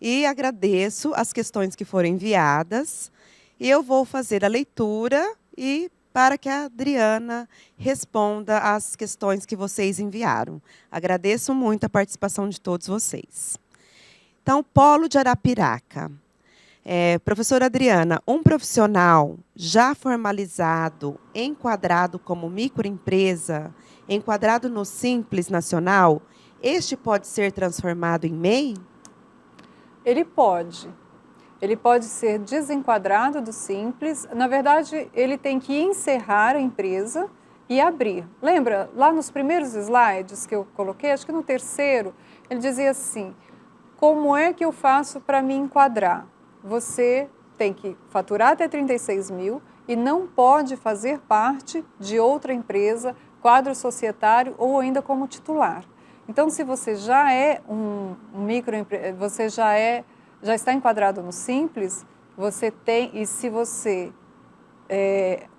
E agradeço as questões que foram enviadas, e eu vou fazer a leitura e para que a Adriana responda às questões que vocês enviaram. Agradeço muito a participação de todos vocês. Então, Polo de Arapiraca. Professora Adriana, um profissional já formalizado, enquadrado como microempresa, enquadrado no Simples Nacional, este pode ser transformado em MEI? Ele pode. Ele pode ser desenquadrado do Simples. Na verdade, ele tem que encerrar a empresa e abrir. Lembra, lá nos primeiros slides que eu coloquei, acho que no terceiro, ele dizia assim, como é que eu faço para me enquadrar? Você tem que faturar até 36.000 e não pode fazer parte de outra empresa, quadro societário ou ainda como titular. Então, se você já é um microempreendedor, você já está enquadrado no Simples, você tem, e se você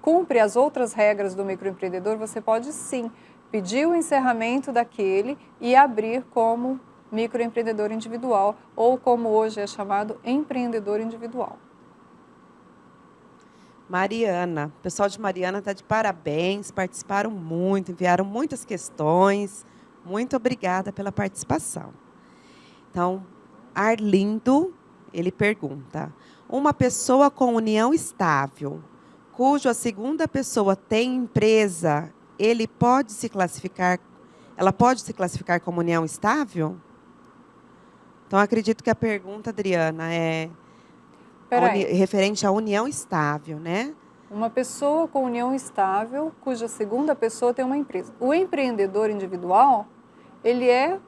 cumpre as outras regras do microempreendedor, você pode sim pedir o encerramento daquele e abrir como microempreendedor individual, ou como hoje é chamado, empreendedor individual. Mariana, o pessoal de Mariana está de parabéns, participaram muito, enviaram muitas questões. Muito obrigada pela participação. Então, Arlindo, ele pergunta, uma pessoa com união estável, cujo a segunda pessoa tem empresa, ela pode se classificar como união estável? Então, acredito que a pergunta, Adriana, é referente à união estável, né? Uma pessoa com união estável, cuja segunda pessoa tem uma empresa. O empreendedor individual, ele é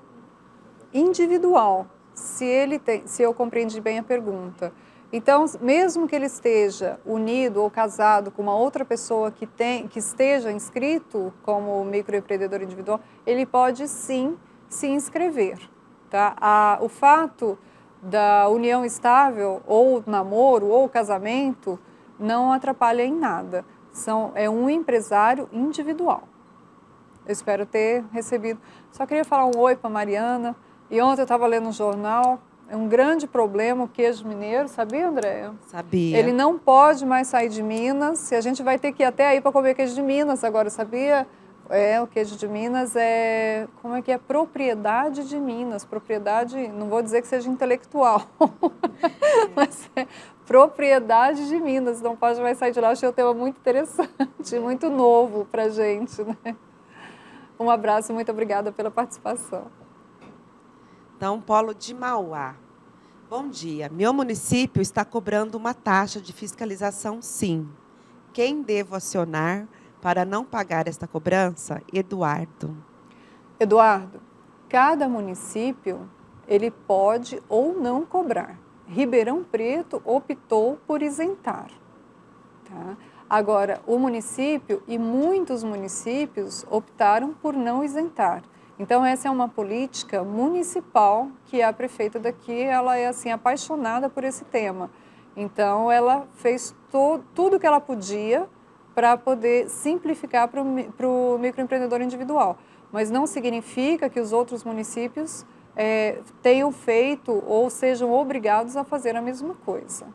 individual, se eu compreendi bem a pergunta. Então, mesmo que ele esteja unido ou casado com uma outra pessoa que esteja inscrito como microempreendedor individual, ele pode sim se inscrever. Tá? O fato da união estável, ou namoro, ou casamento, não atrapalha em nada. É um empresário individual. Eu espero ter recebido. Só queria falar um oi para a Mariana. E ontem eu estava lendo um jornal, é um grande problema o queijo mineiro, sabia, Andréia? Sabia. Ele não pode mais sair de Minas, e a gente vai ter que ir até aí para comer queijo de Minas agora, sabia? O queijo de Minas é, como é que é? Propriedade de Minas, propriedade, não vou dizer que seja intelectual, mas é propriedade de Minas, não pode mais sair de lá. Achei um tema muito interessante, muito novo para a gente, né? Um abraço, muito obrigada pela participação. Então, Polo de Mauá. Bom dia. Meu município está cobrando uma taxa de fiscalização, sim. Quem devo acionar para não pagar esta cobrança? Eduardo. Eduardo, cada município ele pode ou não cobrar. Ribeirão Preto optou por isentar. Tá? Agora, o município e muitos municípios optaram por não isentar. Então, essa é uma política municipal que a prefeita daqui, ela é assim, apaixonada por esse tema. Então, ela fez tudo o que ela podia para poder simplificar para o microempreendedor individual. Mas não significa que os outros municípios tenham feito ou sejam obrigados a fazer a mesma coisa,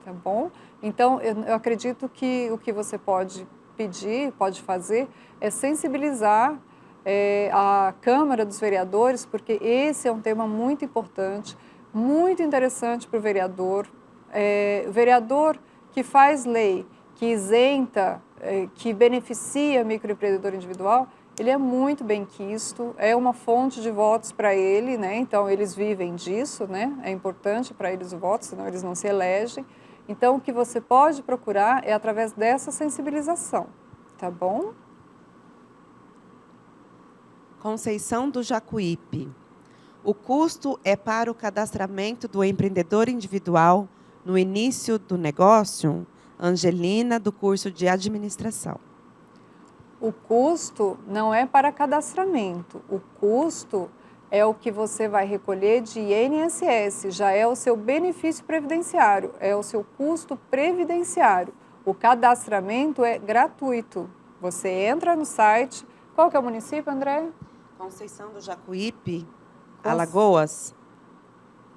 tá bom? Então, eu acredito que o que você pode pedir, pode fazer, é sensibilizar a Câmara dos Vereadores, porque esse é um tema muito importante, muito interessante para o vereador. O vereador que faz lei, que isenta, que beneficia o microempreendedor individual, ele é muito bem quisto, é uma fonte de votos para ele, né? Então eles vivem disso, né? É importante para eles o voto, senão eles não se elegem. Então o que você pode procurar é através dessa sensibilização, tá bom? Conceição do Jacuípe. O custo é para o cadastramento do empreendedor individual no início do negócio? Angelina, do curso de administração. O custo não é para cadastramento, o custo é o que você vai recolher de INSS, já é o seu benefício previdenciário, é o seu custo previdenciário. O cadastramento é gratuito. Você entra no site. Qual que é o município, André? Conceição do Jacuípe, Alagoas.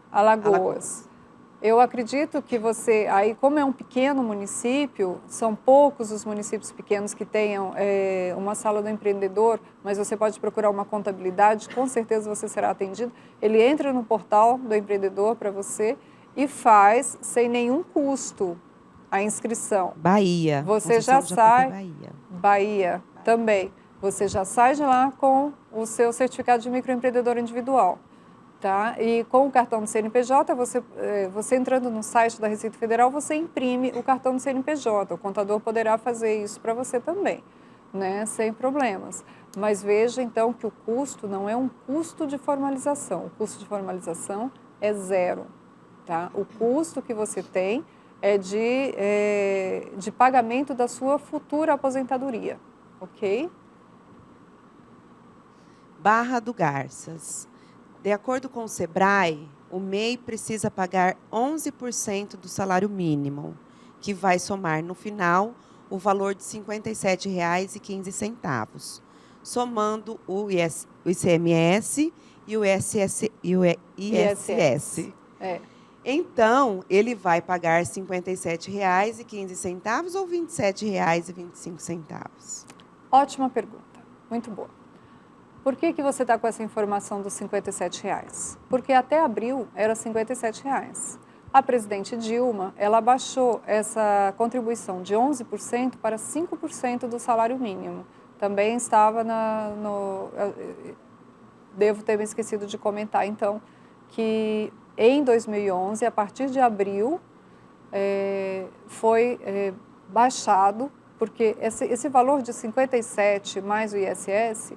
Alagoas. Eu acredito que você, aí como é um pequeno município, são poucos os municípios pequenos que tenham uma sala do empreendedor, mas você pode procurar uma contabilidade, com certeza você será atendido. Ele entra no portal do empreendedor para você e faz sem nenhum custo a inscrição. Bahia. Você já sai. Bahia. Bahia também. Você já sai de lá com o seu certificado de microempreendedor individual. Tá? E com o cartão do CNPJ, você entrando no site da Receita Federal, você imprime o cartão do CNPJ. O contador poderá fazer isso para você também, né? Sem problemas. Mas veja, então, que o custo não é um custo de formalização. O custo de formalização é zero. Tá? O custo que você tem é de pagamento da sua futura aposentadoria. Ok? Barra do Garças. De acordo com o SEBRAE, o MEI precisa pagar 11% do salário mínimo, que vai somar, no final, o valor de R$ 57,15, somando o ICMS e o ISS. Então, ele vai pagar R$ 57,15 ou R$ 27,25? Ótima pergunta, muito boa. Por que você está com essa informação dos R$ 57,00? Porque até abril era R$ 57,00. A presidente Dilma, ela abaixou essa contribuição de 11% para 5% do salário mínimo. Também estava devo ter me esquecido de comentar, então, que em 2011, a partir de abril, foi baixado, porque esse valor de 57 mais o ISS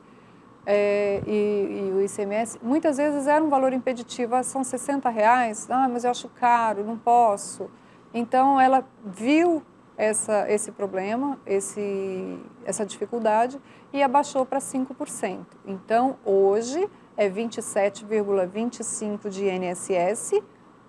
e o ICMS, muitas vezes era um valor impeditivo, são R$ 60,00, mas eu acho caro, não posso. Então, ela viu esse problema, essa dificuldade, e abaixou para 5%. Então, hoje, é 27,25 de INSS, R$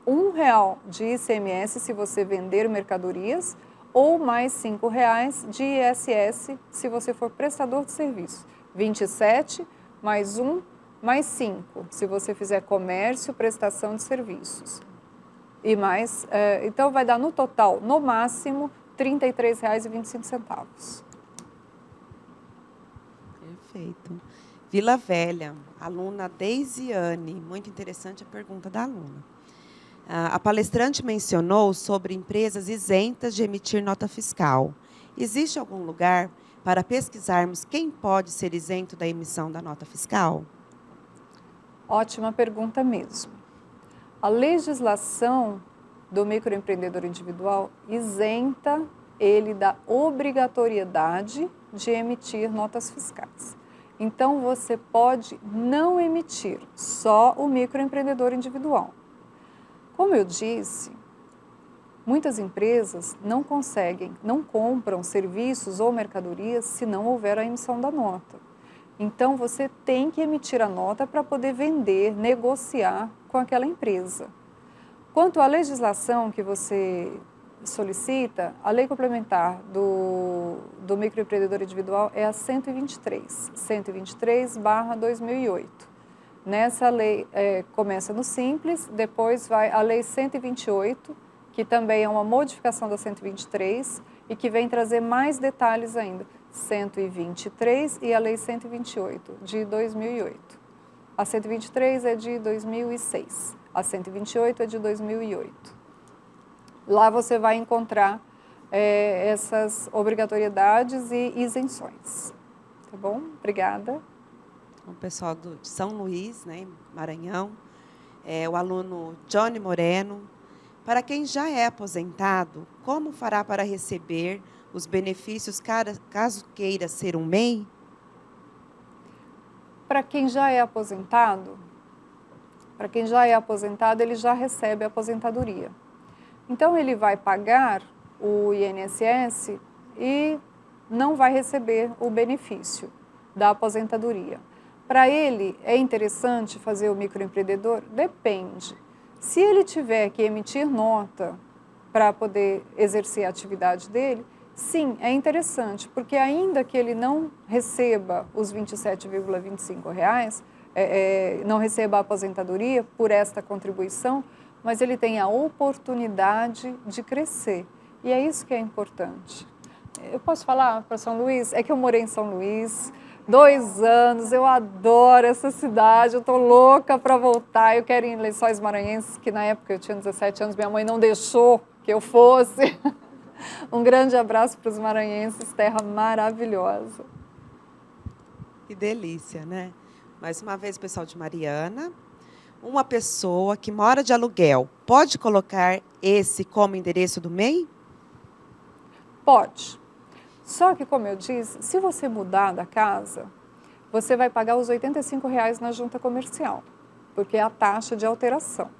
1,00 de ICMS se você vender mercadorias, ou mais R$ 5,00 de ISS se você for prestador de serviço. 27 mais 1 mais 5, se você fizer comércio, prestação de serviços. E mais, então vai dar no total, no máximo, R$ 33,25. Perfeito. Vila Velha, aluna Deisiane, muito interessante a pergunta da aluna. A palestrante mencionou sobre empresas isentas de emitir nota fiscal. Existe algum lugar para pesquisarmos quem pode ser isento da emissão da nota fiscal? Ótima pergunta mesmo. A legislação do microempreendedor individual isenta ele da obrigatoriedade de emitir notas fiscais. Então, você pode não emitir, só o microempreendedor individual. Como eu disse, muitas empresas não conseguem, não compram serviços ou mercadorias se não houver a emissão da nota. Então, você tem que emitir a nota para poder vender, negociar com aquela empresa. Quanto à legislação que você solicita, a lei complementar do microempreendedor individual é a 123/2008. Nessa lei, começa no Simples, depois vai a lei 128, que também é uma modificação da 123 e que vem trazer mais detalhes ainda. 123 e a lei 128, de 2008. A 123 é de 2006, a 128 é de 2008. Lá você vai encontrar essas obrigatoriedades e isenções. Tá bom? Obrigada. O pessoal de São Luís, né, Maranhão, o aluno Johnny Moreno. Para quem já é aposentado, como fará para receber os benefícios caso queira ser um MEI? Para quem já é aposentado, ele já recebe a aposentadoria. Então, ele vai pagar o INSS e não vai receber o benefício da aposentadoria. Para ele, é interessante fazer o microempreendedor? Depende. Se ele tiver que emitir nota para poder exercer a atividade dele, sim, é interessante, porque ainda que ele não receba os R$ 27,25, não receba a aposentadoria por esta contribuição, mas ele tem a oportunidade de crescer. E é isso que é importante. Eu posso falar para São Luís? É que eu morei em São Luís 2 anos, eu adoro essa cidade, eu estou louca para voltar. Eu quero ir em Lençóis Maranhenses, que na época eu tinha 17 anos, minha mãe não deixou que eu fosse. Um grande abraço para os maranhenses, terra maravilhosa. Que delícia, né? Mais uma vez, pessoal de Mariana. Uma pessoa que mora de aluguel pode colocar esse como endereço do MEI? Pode. Só que, como eu disse, se você mudar da casa, você vai pagar os R$ 85,00 na junta comercial, porque é a taxa de alteração.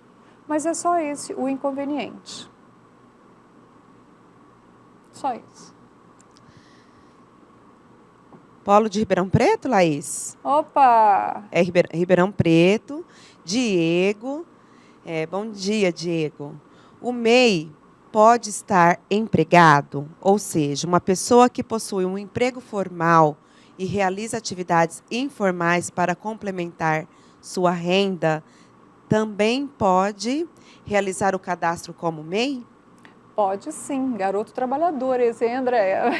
Mas é só esse o inconveniente. Só isso. Polo de Ribeirão Preto, Laís? Opa! É Ribeirão Preto. Diego. Bom dia, Diego. O MEI pode estar empregado, ou seja, uma pessoa que possui um emprego formal e realiza atividades informais para complementar sua renda, também pode realizar o cadastro como MEI? Pode sim, garoto trabalhador esse, hein, Andréia?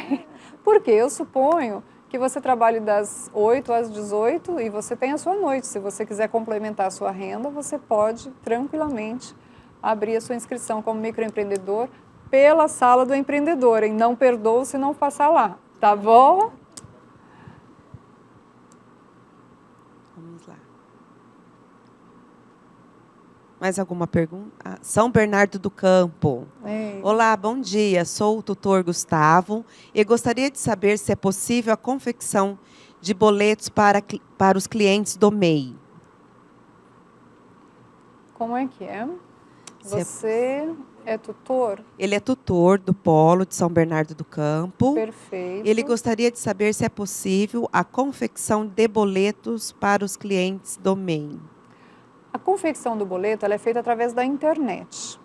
Porque eu suponho que você trabalhe das 8 às 18 e você tem a sua noite. Se você quiser complementar a sua renda, você pode tranquilamente abrir a sua inscrição como microempreendedor pela sala do empreendedor, hein? Não perdoo se não passar lá, tá bom? Vamos lá. Mais alguma pergunta? São Bernardo do Campo. Ei. Olá, bom dia. Sou o tutor Gustavo e gostaria de saber se é possível a confecção de boletos para os clientes do MEI. Como é que é? Você é tutor? Ele é tutor do Polo de São Bernardo do Campo. Perfeito. Ele gostaria de saber se é possível a confecção de boletos para os clientes do MEI. A confecção do boleto ela é feita através da internet.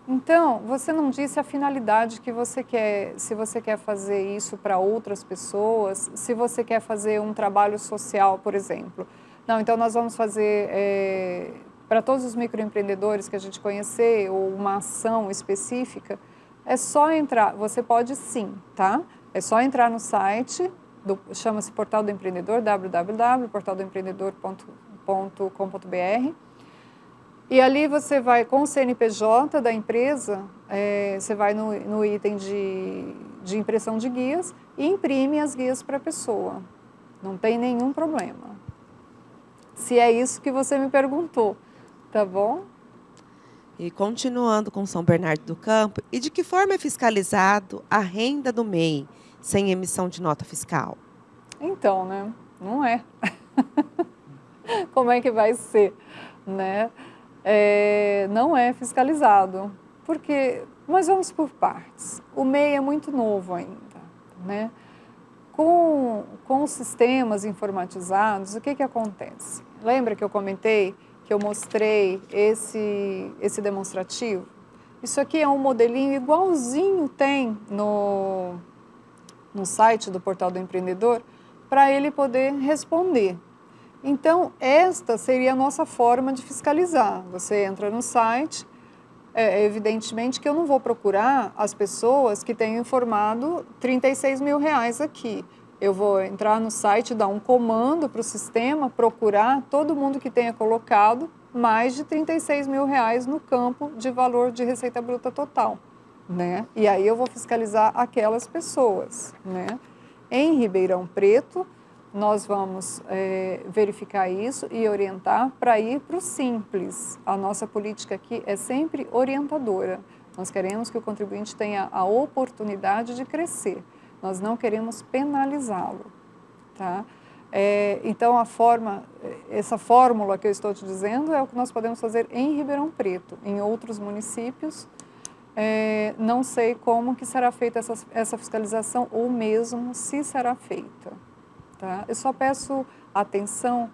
Então, você não disse a finalidade que você quer, se você quer fazer isso para outras pessoas, se você quer fazer um trabalho social, por exemplo. Não, então nós vamos fazer para todos os microempreendedores que a gente conhecer, ou uma ação específica, é só entrar, você pode sim, tá? É só entrar no site, chama-se Portal do Empreendedor, www.portaldoempreendedor.com.br. E ali você vai com o CNPJ da empresa, você vai no item de impressão de guias e imprime as guias para a pessoa. Não tem nenhum problema. Se é isso que você me perguntou, tá bom? E continuando com São Bernardo do Campo, e de que forma é fiscalizado a renda do MEI sem emissão de nota fiscal? Então, né? Não é. Como é que vai ser, né? Não é fiscalizado, mas vamos por partes. O MEI é muito novo ainda, né? Com os sistemas informatizados, o que acontece? Lembra que eu comentei que eu mostrei esse demonstrativo? Isso aqui é um modelinho igualzinho tem no site do Portal do Empreendedor, para ele poder responder. Então, esta seria a nossa forma de fiscalizar. Você entra no site, evidentemente que eu não vou procurar as pessoas que tenham informado R$36 mil aqui. Eu vou entrar no site, dar um comando para o sistema, procurar todo mundo que tenha colocado mais de R$36 mil no campo de valor de receita bruta total, né? E aí eu vou fiscalizar aquelas pessoas, né? Em Ribeirão Preto, nós vamos verificar isso e orientar para ir para o Simples. A nossa política aqui é sempre orientadora. Nós queremos que o contribuinte tenha a oportunidade de crescer. Nós não queremos penalizá-lo, tá? Então, essa fórmula que eu estou te dizendo é o que nós podemos fazer em Ribeirão Preto. Em outros municípios, não sei como que será feita essa fiscalização ou mesmo se será feita. Tá? Eu só peço atenção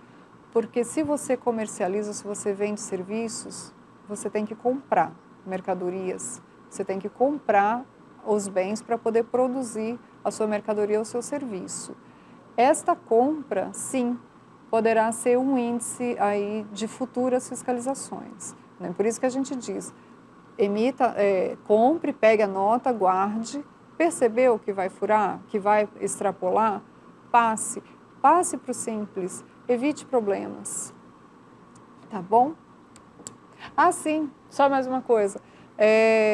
porque se você comercializa, se você vende serviços, você tem que comprar mercadorias, você tem que comprar os bens para poder produzir a sua mercadoria ou o seu serviço. Esta compra, sim, poderá ser um índice aí de futuras fiscalizações, né? Por isso que a gente diz, compre, pegue a nota, guarde, percebeu que vai furar, que vai extrapolar, passe para o Simples, evite problemas, tá bom? Ah, sim, só mais uma coisa,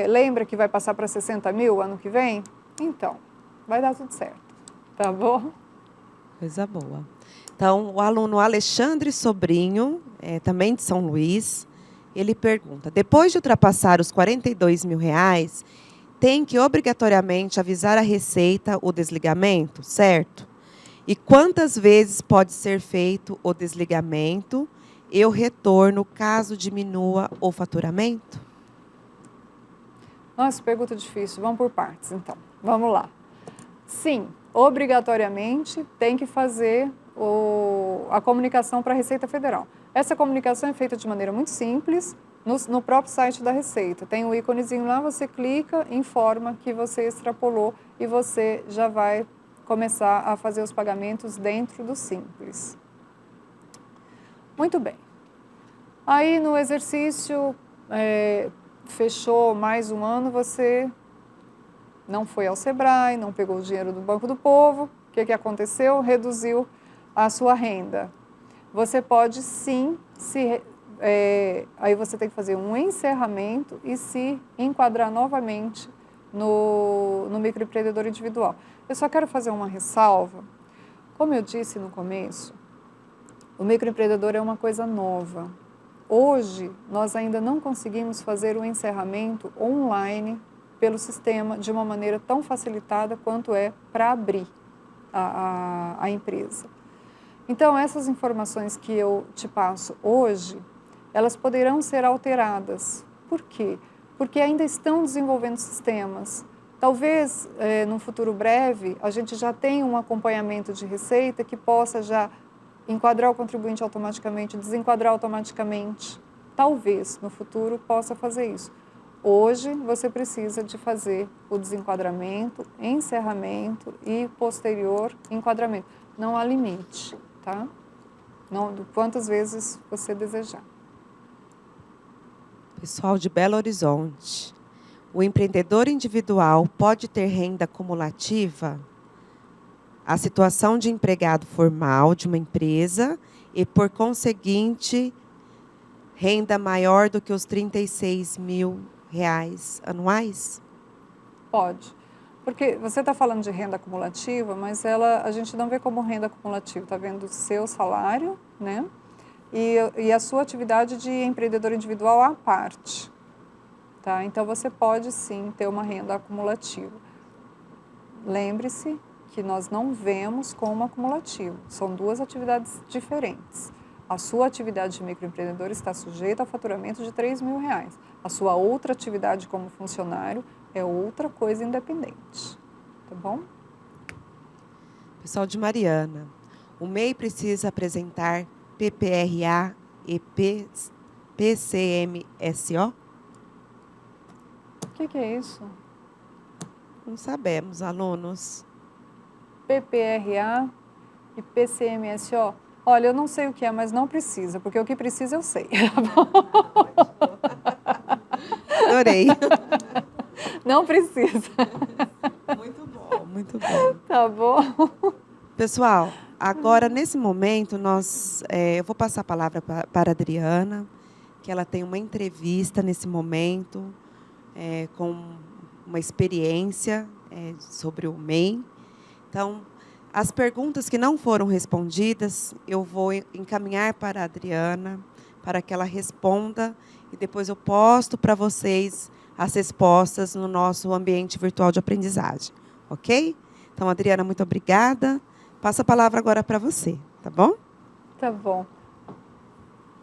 lembra que vai passar para 60 mil ano que vem? Então, vai dar tudo certo, tá bom? Coisa boa. Então, o aluno Alexandre Sobrinho, também de São Luís, ele pergunta, depois de ultrapassar os R$42 mil, tem que obrigatoriamente avisar a Receita o desligamento, certo? E quantas vezes pode ser feito o desligamento e o retorno caso diminua o faturamento? Nossa, pergunta difícil. Vamos por partes, então. Vamos lá. Sim, obrigatoriamente tem que fazer a comunicação para a Receita Federal. Essa comunicação é feita de maneira muito simples no próprio site da Receita. Tem um íconezinho lá, você clica, informa que você extrapolou e você já vai começar a fazer os pagamentos dentro do Simples. Muito bem. Aí no exercício, fechou mais um ano, você não foi ao Sebrae, não pegou o dinheiro do Banco do Povo, o que aconteceu? Reduziu a sua renda. Você pode sim, aí você tem que fazer um encerramento e se enquadrar novamente no microempreendedor individual. Eu só quero fazer uma ressalva. Como eu disse no começo, o microempreendedor é uma coisa nova. Hoje, nós ainda não conseguimos fazer o encerramento online pelo sistema de uma maneira tão facilitada quanto é para abrir a empresa. Então, essas informações que eu te passo hoje, elas poderão ser alteradas. Por quê? Porque ainda estão desenvolvendo sistemas. Talvez, num futuro breve, a gente já tenha um acompanhamento de receita que possa já enquadrar o contribuinte automaticamente, desenquadrar automaticamente. Talvez, no futuro, possa fazer isso. Hoje, você precisa de fazer o desenquadramento, encerramento e posterior enquadramento. Não há limite, tá? Não, quantas vezes você desejar. Pessoal de Belo Horizonte, o empreendedor individual pode ter renda acumulativa? A situação de empregado formal de uma empresa e, por conseguinte, renda maior do que os R$36 mil anuais? Pode. Porque você está falando de renda acumulativa, mas a gente não vê como renda acumulativa, está vendo o seu salário, né? E a sua atividade de empreendedor individual à parte. Tá? Então, você pode sim ter uma renda acumulativa. Lembre-se que nós não vemos como acumulativo. São duas atividades diferentes. A sua atividade de microempreendedor está sujeita ao faturamento de R$3.000. A sua outra atividade como funcionário é outra coisa independente. Tá bom? Pessoal de Mariana, o MEI precisa apresentar PPRA e PCMSO? O que é isso? Não sabemos, alunos. PPRA e PCMSO? Olha, eu não sei o que é, mas não precisa, porque o que precisa eu sei. Adorei. Não precisa. Muito bom, muito bom. Tá bom? Pessoal, agora, nesse momento, eu vou passar a palavra para a Adriana, que ela tem uma entrevista nesse momento, com uma experiência sobre o MEI. Então, as perguntas que não foram respondidas, eu vou encaminhar para a Adriana, para que ela responda, e depois eu posto para vocês as respostas no nosso ambiente virtual de aprendizagem. Ok? Então, Adriana, muito obrigada. Passo a palavra agora para você, tá bom? Tá bom.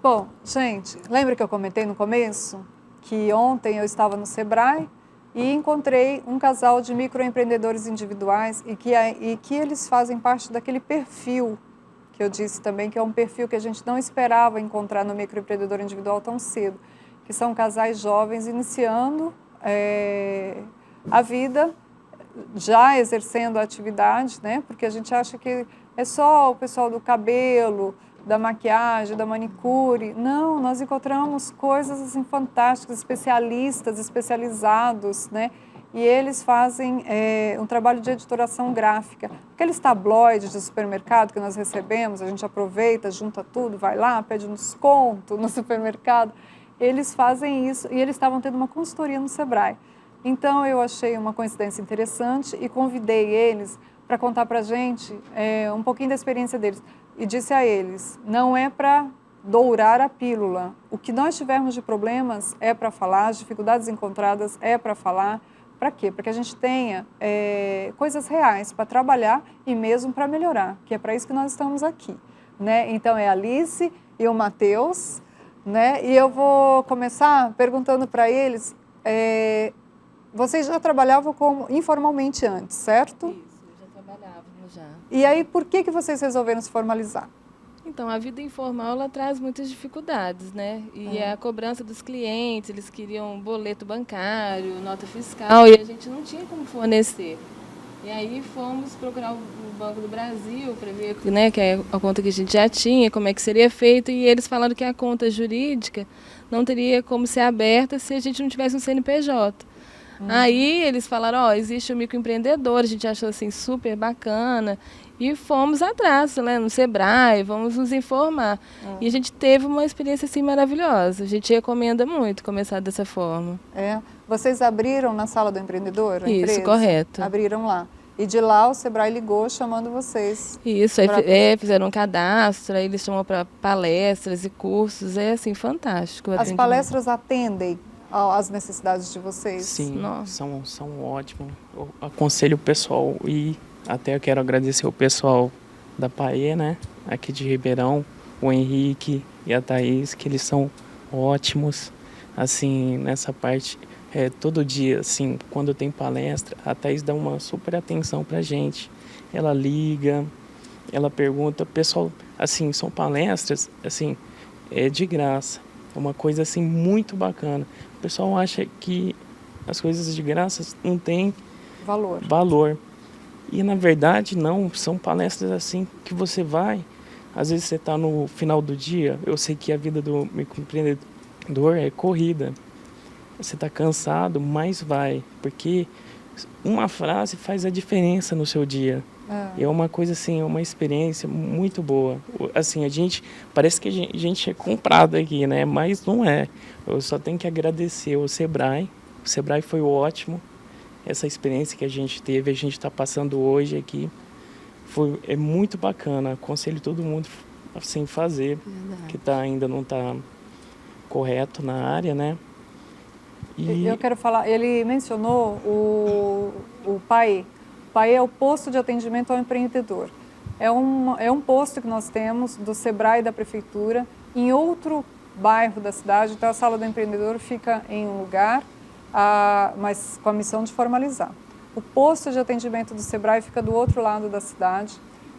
Bom, gente, lembra que eu comentei no começo que ontem eu estava no Sebrae e encontrei um casal de microempreendedores individuais e que eles fazem parte daquele perfil que eu disse também, que é um perfil que a gente não esperava encontrar no microempreendedor individual tão cedo, que são casais jovens iniciando a vida, já exercendo a atividade, né? Porque a gente acha que é só o pessoal do cabelo, da maquiagem, da manicure. Não, nós encontramos coisas assim, fantásticas, especialistas, especializados, né? E eles fazem um trabalho de editoração gráfica. Aqueles tabloides de supermercado que nós recebemos, a gente aproveita, junta tudo, vai lá, pede um desconto no supermercado. Eles fazem isso e eles estavam tendo uma consultoria no Sebrae. Então, eu achei uma coincidência interessante e convidei eles para contar para a gente um pouquinho da experiência deles. E disse a eles, não é para dourar a pílula. O que nós tivermos de problemas é para falar, as dificuldades encontradas é para falar. Para quê? Para que a gente tenha coisas reais para trabalhar e mesmo para melhorar, que é para isso que nós estamos aqui. Né? Então, é a Alice e o Matheus, né? E eu vou começar perguntando para eles... vocês já trabalhavam informalmente antes, certo? Isso, já trabalhávamos já. E aí, por que vocês resolveram se formalizar? Então, a vida informal, ela traz muitas dificuldades, né? E a cobrança dos clientes, eles queriam boleto bancário, nota fiscal, e a gente não tinha como fornecer. E aí fomos procurar o Banco do Brasil para ver, né, que é a conta que a gente já tinha, como é que seria feito, e eles falaram que a conta jurídica não teria como ser aberta se a gente não tivesse um CNPJ. Aí eles falaram, existe o microempreendedor, a gente achou assim super bacana e fomos atrás, né, no Sebrae, vamos nos informar. E a gente teve uma experiência assim maravilhosa, a gente recomenda muito começar dessa forma. Vocês abriram na Sala do Empreendedor? A Isso, empresa? correto. Abriram lá. E de lá o Sebrae ligou chamando vocês. Isso, aí fizeram um cadastro, aí eles chamam para palestras e cursos, é assim, fantástico. As palestras atendem às necessidades de vocês? Sim, são ótimos. Eu aconselho o pessoal e até eu quero agradecer o pessoal da PAE, né, aqui de Ribeirão, o Henrique e a Thaís, que eles são ótimos, assim, nessa parte. Todo dia, assim, quando tem palestra, a Thaís dá uma super atenção pra gente. Ela liga, ela pergunta, pessoal, assim, são palestras, assim, de graça. É uma coisa, assim, muito bacana. O pessoal acha que as coisas de graça não têm valor. E, na verdade, não. São palestras, assim, que você vai... Às vezes você está no final do dia. Eu sei que a vida do microempreendedor é corrida. Você está cansado, mas vai. Porque uma frase faz a diferença no seu dia. É uma coisa assim, é uma experiência muito boa. Assim, parece que a gente é comprado aqui, né? Mas não é. Eu só tenho que agradecer ao Sebrae. O Sebrae foi ótimo. Essa experiência que a gente teve, a gente está passando hoje aqui, é muito bacana. Aconselho todo mundo assim fazer, que ainda não está correto na área, né? E eu quero falar, ele mencionou o pai PAE é o posto de atendimento ao empreendedor. É um posto que nós temos do SEBRAE da Prefeitura em outro bairro da cidade. Então, a Sala do Empreendedor fica em um lugar, mas com a missão de formalizar. O posto de atendimento do SEBRAE fica do outro lado da cidade,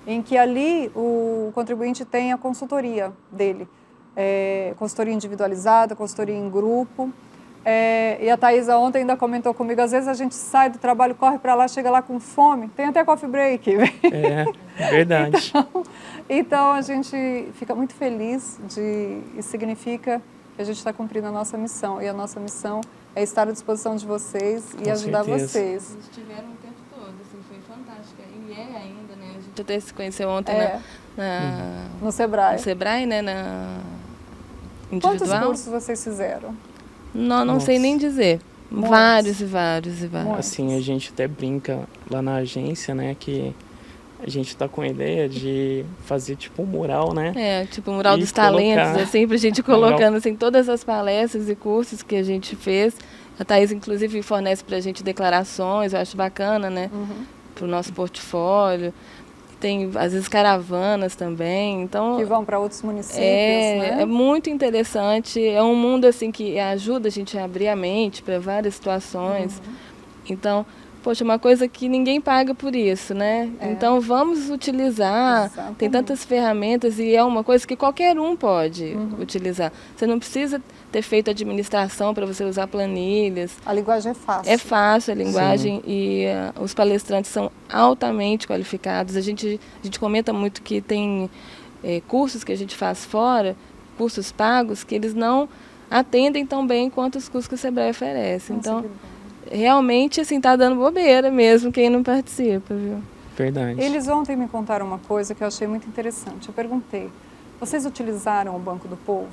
em que ali o contribuinte tem a consultoria dele. Consultoria individualizada, consultoria em grupo. E a Thaisa ontem ainda comentou comigo, às vezes a gente sai do trabalho, corre para lá, chega lá com fome, tem até coffee break. Verdade. Então a gente fica muito feliz e significa que a gente está cumprindo a nossa missão. E a nossa missão é estar à disposição de vocês e Com ajudar certeza. vocês. Eles estiveram o tempo todo, assim, foi fantástica. E é ainda, né? A gente até se conheceu ontem No SEBRAE. no SEBRAE, né? Individual. Quantos cursos vocês fizeram? Não sei nem dizer. Muitos. Vários e vários e vários. Assim, a gente até brinca lá na agência, né, que a gente tá com a ideia de fazer tipo um mural, né? Tipo um mural E dos talentos, colocar- assim, pra gente colocando assim, todas as palestras e cursos que a gente fez. A Thaís, inclusive, fornece pra gente declarações, eu acho bacana, né? Pro nosso portfólio. Tem, às vezes, caravanas também. Então, Que vão para outros municípios, né? é muito interessante. É um mundo assim que ajuda a gente a abrir a mente para várias situações. Então, poxa, uma coisa que ninguém paga por isso, né? Então, vamos utilizar. Exatamente. Tem tantas ferramentas e é uma coisa que qualquer um pode utilizar. Você não precisa ter feito administração para você usar planilhas. A linguagem é fácil. É fácil a linguagem e os palestrantes são altamente qualificados. A gente comenta muito que tem cursos que a gente faz fora, cursos pagos, que eles não atendem tão bem quanto os cursos que o SEBRAE oferece. Nossa, Então, que bom. realmente, assim, tá dando bobeira mesmo quem não participa, viu? Verdade. Eles ontem me contaram uma coisa que eu achei muito interessante. Eu perguntei, vocês utilizaram o Banco do Povo?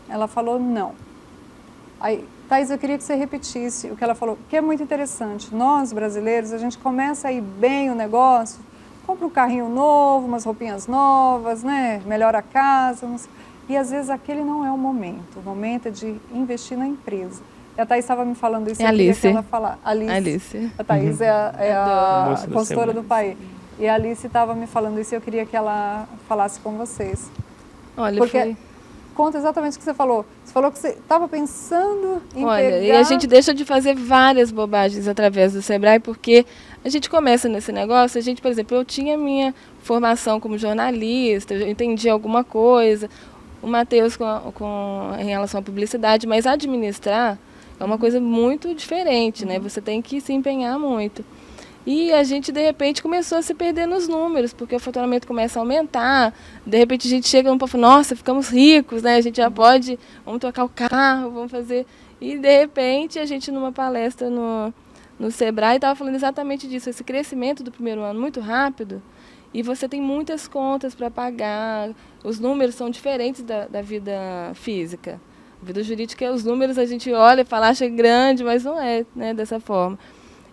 Ela falou não. Aí, Thaís, eu queria que você repetisse o que ela falou, que é muito interessante. Nós, brasileiros, a gente começa a ir bem o negócio, compra um carrinho novo, umas roupinhas novas, né? Melhora a casa. E às vezes aquele não é o momento. O momento é de investir na empresa. E a Thaís estava me falando isso, É eu queria Alice. que ela falasse. Alice. A Thaís é a Moça da consultora semana. do PAE. E a Alice estava me falando isso e eu queria que ela falasse com vocês. Olha, Porque foi... conta exatamente o que você falou. Você falou que você estava pensando em Olha, pegar... e a gente deixa de fazer várias bobagens através do SEBRAE, porque a gente começa nesse negócio, por exemplo, eu tinha minha formação como jornalista, eu entendi alguma coisa, o Matheus em relação à publicidade, mas administrar é uma coisa muito diferente, né? Você tem que se empenhar muito. E a gente, de repente, começou a se perder nos números, porque o faturamento começa a aumentar, de repente a gente chega num ponto e fala, nossa, ficamos ricos, né? A gente já pode, vamos trocar o carro, vamos fazer... E, de repente, a gente, numa palestra no SEBRAE, estava falando exatamente disso, esse crescimento do primeiro ano muito rápido, e você tem muitas contas para pagar, os números são diferentes da vida física. A vida jurídica, os números a gente olha e fala, acha grande, mas não é, né, dessa forma.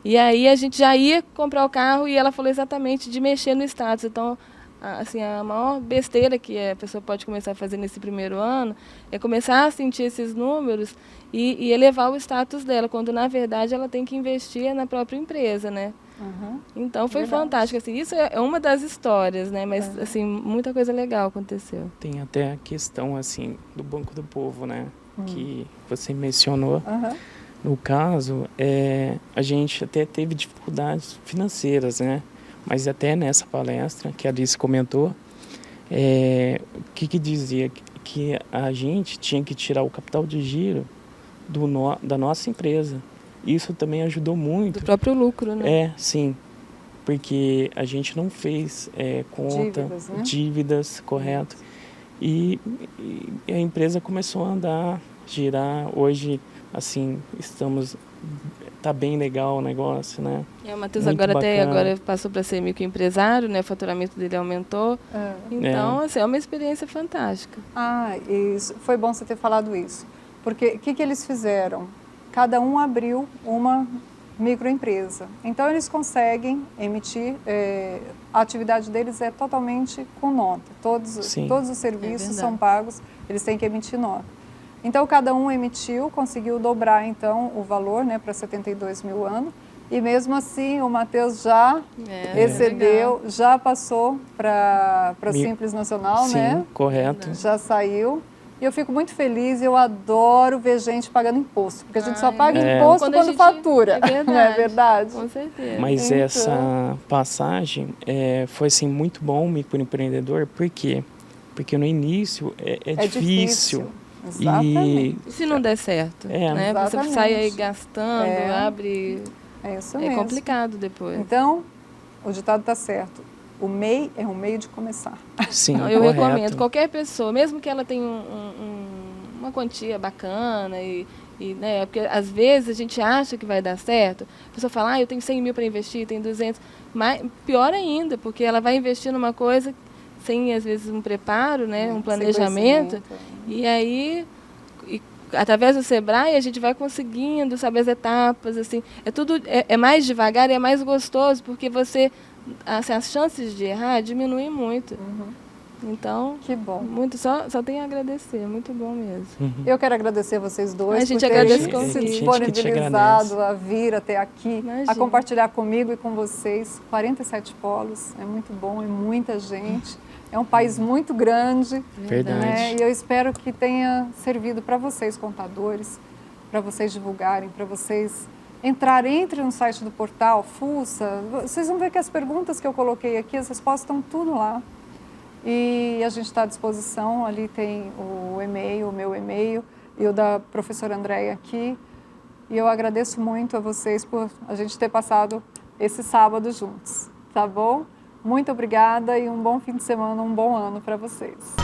E aí a gente já ia comprar o carro e ela falou exatamente de mexer no status. Então, assim, a maior besteira que a pessoa pode começar a fazer nesse primeiro ano é começar a sentir esses números e elevar o status dela, quando na verdade ela tem que investir na própria empresa, né? Então foi Verdade. fantástico. Assim, isso é uma das histórias, né? Mas assim, muita coisa legal aconteceu. Tem até a questão, assim, do Banco do Povo, né? Que você mencionou. No caso, a gente até teve dificuldades financeiras, né? Mas até nessa palestra que a Alice comentou, o que dizia? Que a gente tinha que tirar o capital de giro da nossa empresa. Isso também ajudou muito. Do próprio lucro, né? Sim. Porque a gente não fez conta, Dívidas, né? dívidas, correto. E a empresa começou a andar, girar. Hoje, assim, tá bem legal o negócio, né? O Matheus Muito agora bacana. passou para ser microempresário, né? O faturamento dele aumentou. Então, assim, é uma experiência fantástica. Isso. Foi bom você ter falado isso. Porque o que eles fizeram? Cada um abriu uma microempresa. Então, eles conseguem emitir... a atividade deles é totalmente com nota. Todos os serviços são pagos, eles têm que emitir nota. Então, cada um emitiu, conseguiu dobrar, então, o valor, né, para 72 mil ano. E mesmo assim, o Matheus já excedeu, já passou para Simples Nacional, Sim, né? correto. Já saiu. E eu fico muito feliz, eu adoro ver gente pagando imposto, porque a gente só paga imposto quando fatura, não é verdade? Com certeza. Mas Então, essa passagem foi assim, muito bom para o empreendedor, por quê? Porque no início é difícil. Exatamente. E se não der certo? Né? Você Exatamente. sai aí gastando, abre... É isso mesmo. É complicado depois. Então, o ditado está certo. O MEI é um meio de começar. Sim, eu correto. recomendo. Qualquer pessoa, mesmo que ela tenha uma quantia bacana, né, porque às vezes a gente acha que vai dar certo, a pessoa fala, eu tenho 100 mil para investir, tenho 200. Mas pior ainda, porque ela vai investir numa coisa sem, às vezes, um preparo, né, um planejamento. E aí... através do Sebrae, a gente vai conseguindo, sabe, as etapas, assim, é mais devagar e é mais gostoso, porque você, assim, as chances de errar diminuem muito. Então, que bom. Só tenho a agradecer, muito bom mesmo. Eu quero agradecer a vocês dois por terem se disponibilizado a vir até aqui, a compartilhar comigo e com vocês. 47 polos, é muito bom, é muita gente. É um país muito grande. Verdade. Né? E eu espero que tenha servido para vocês, contadores, para vocês divulgarem, para vocês entre no site do portal, fuça. Vocês vão ver que as perguntas que eu coloquei aqui, as respostas estão tudo lá. E a gente está à disposição, ali tem o e-mail, o meu e-mail e o da professora Andréia aqui. E eu agradeço muito a vocês por a gente ter passado esse sábado juntos, tá bom? Muito obrigada e um bom fim de semana, um bom ano para vocês.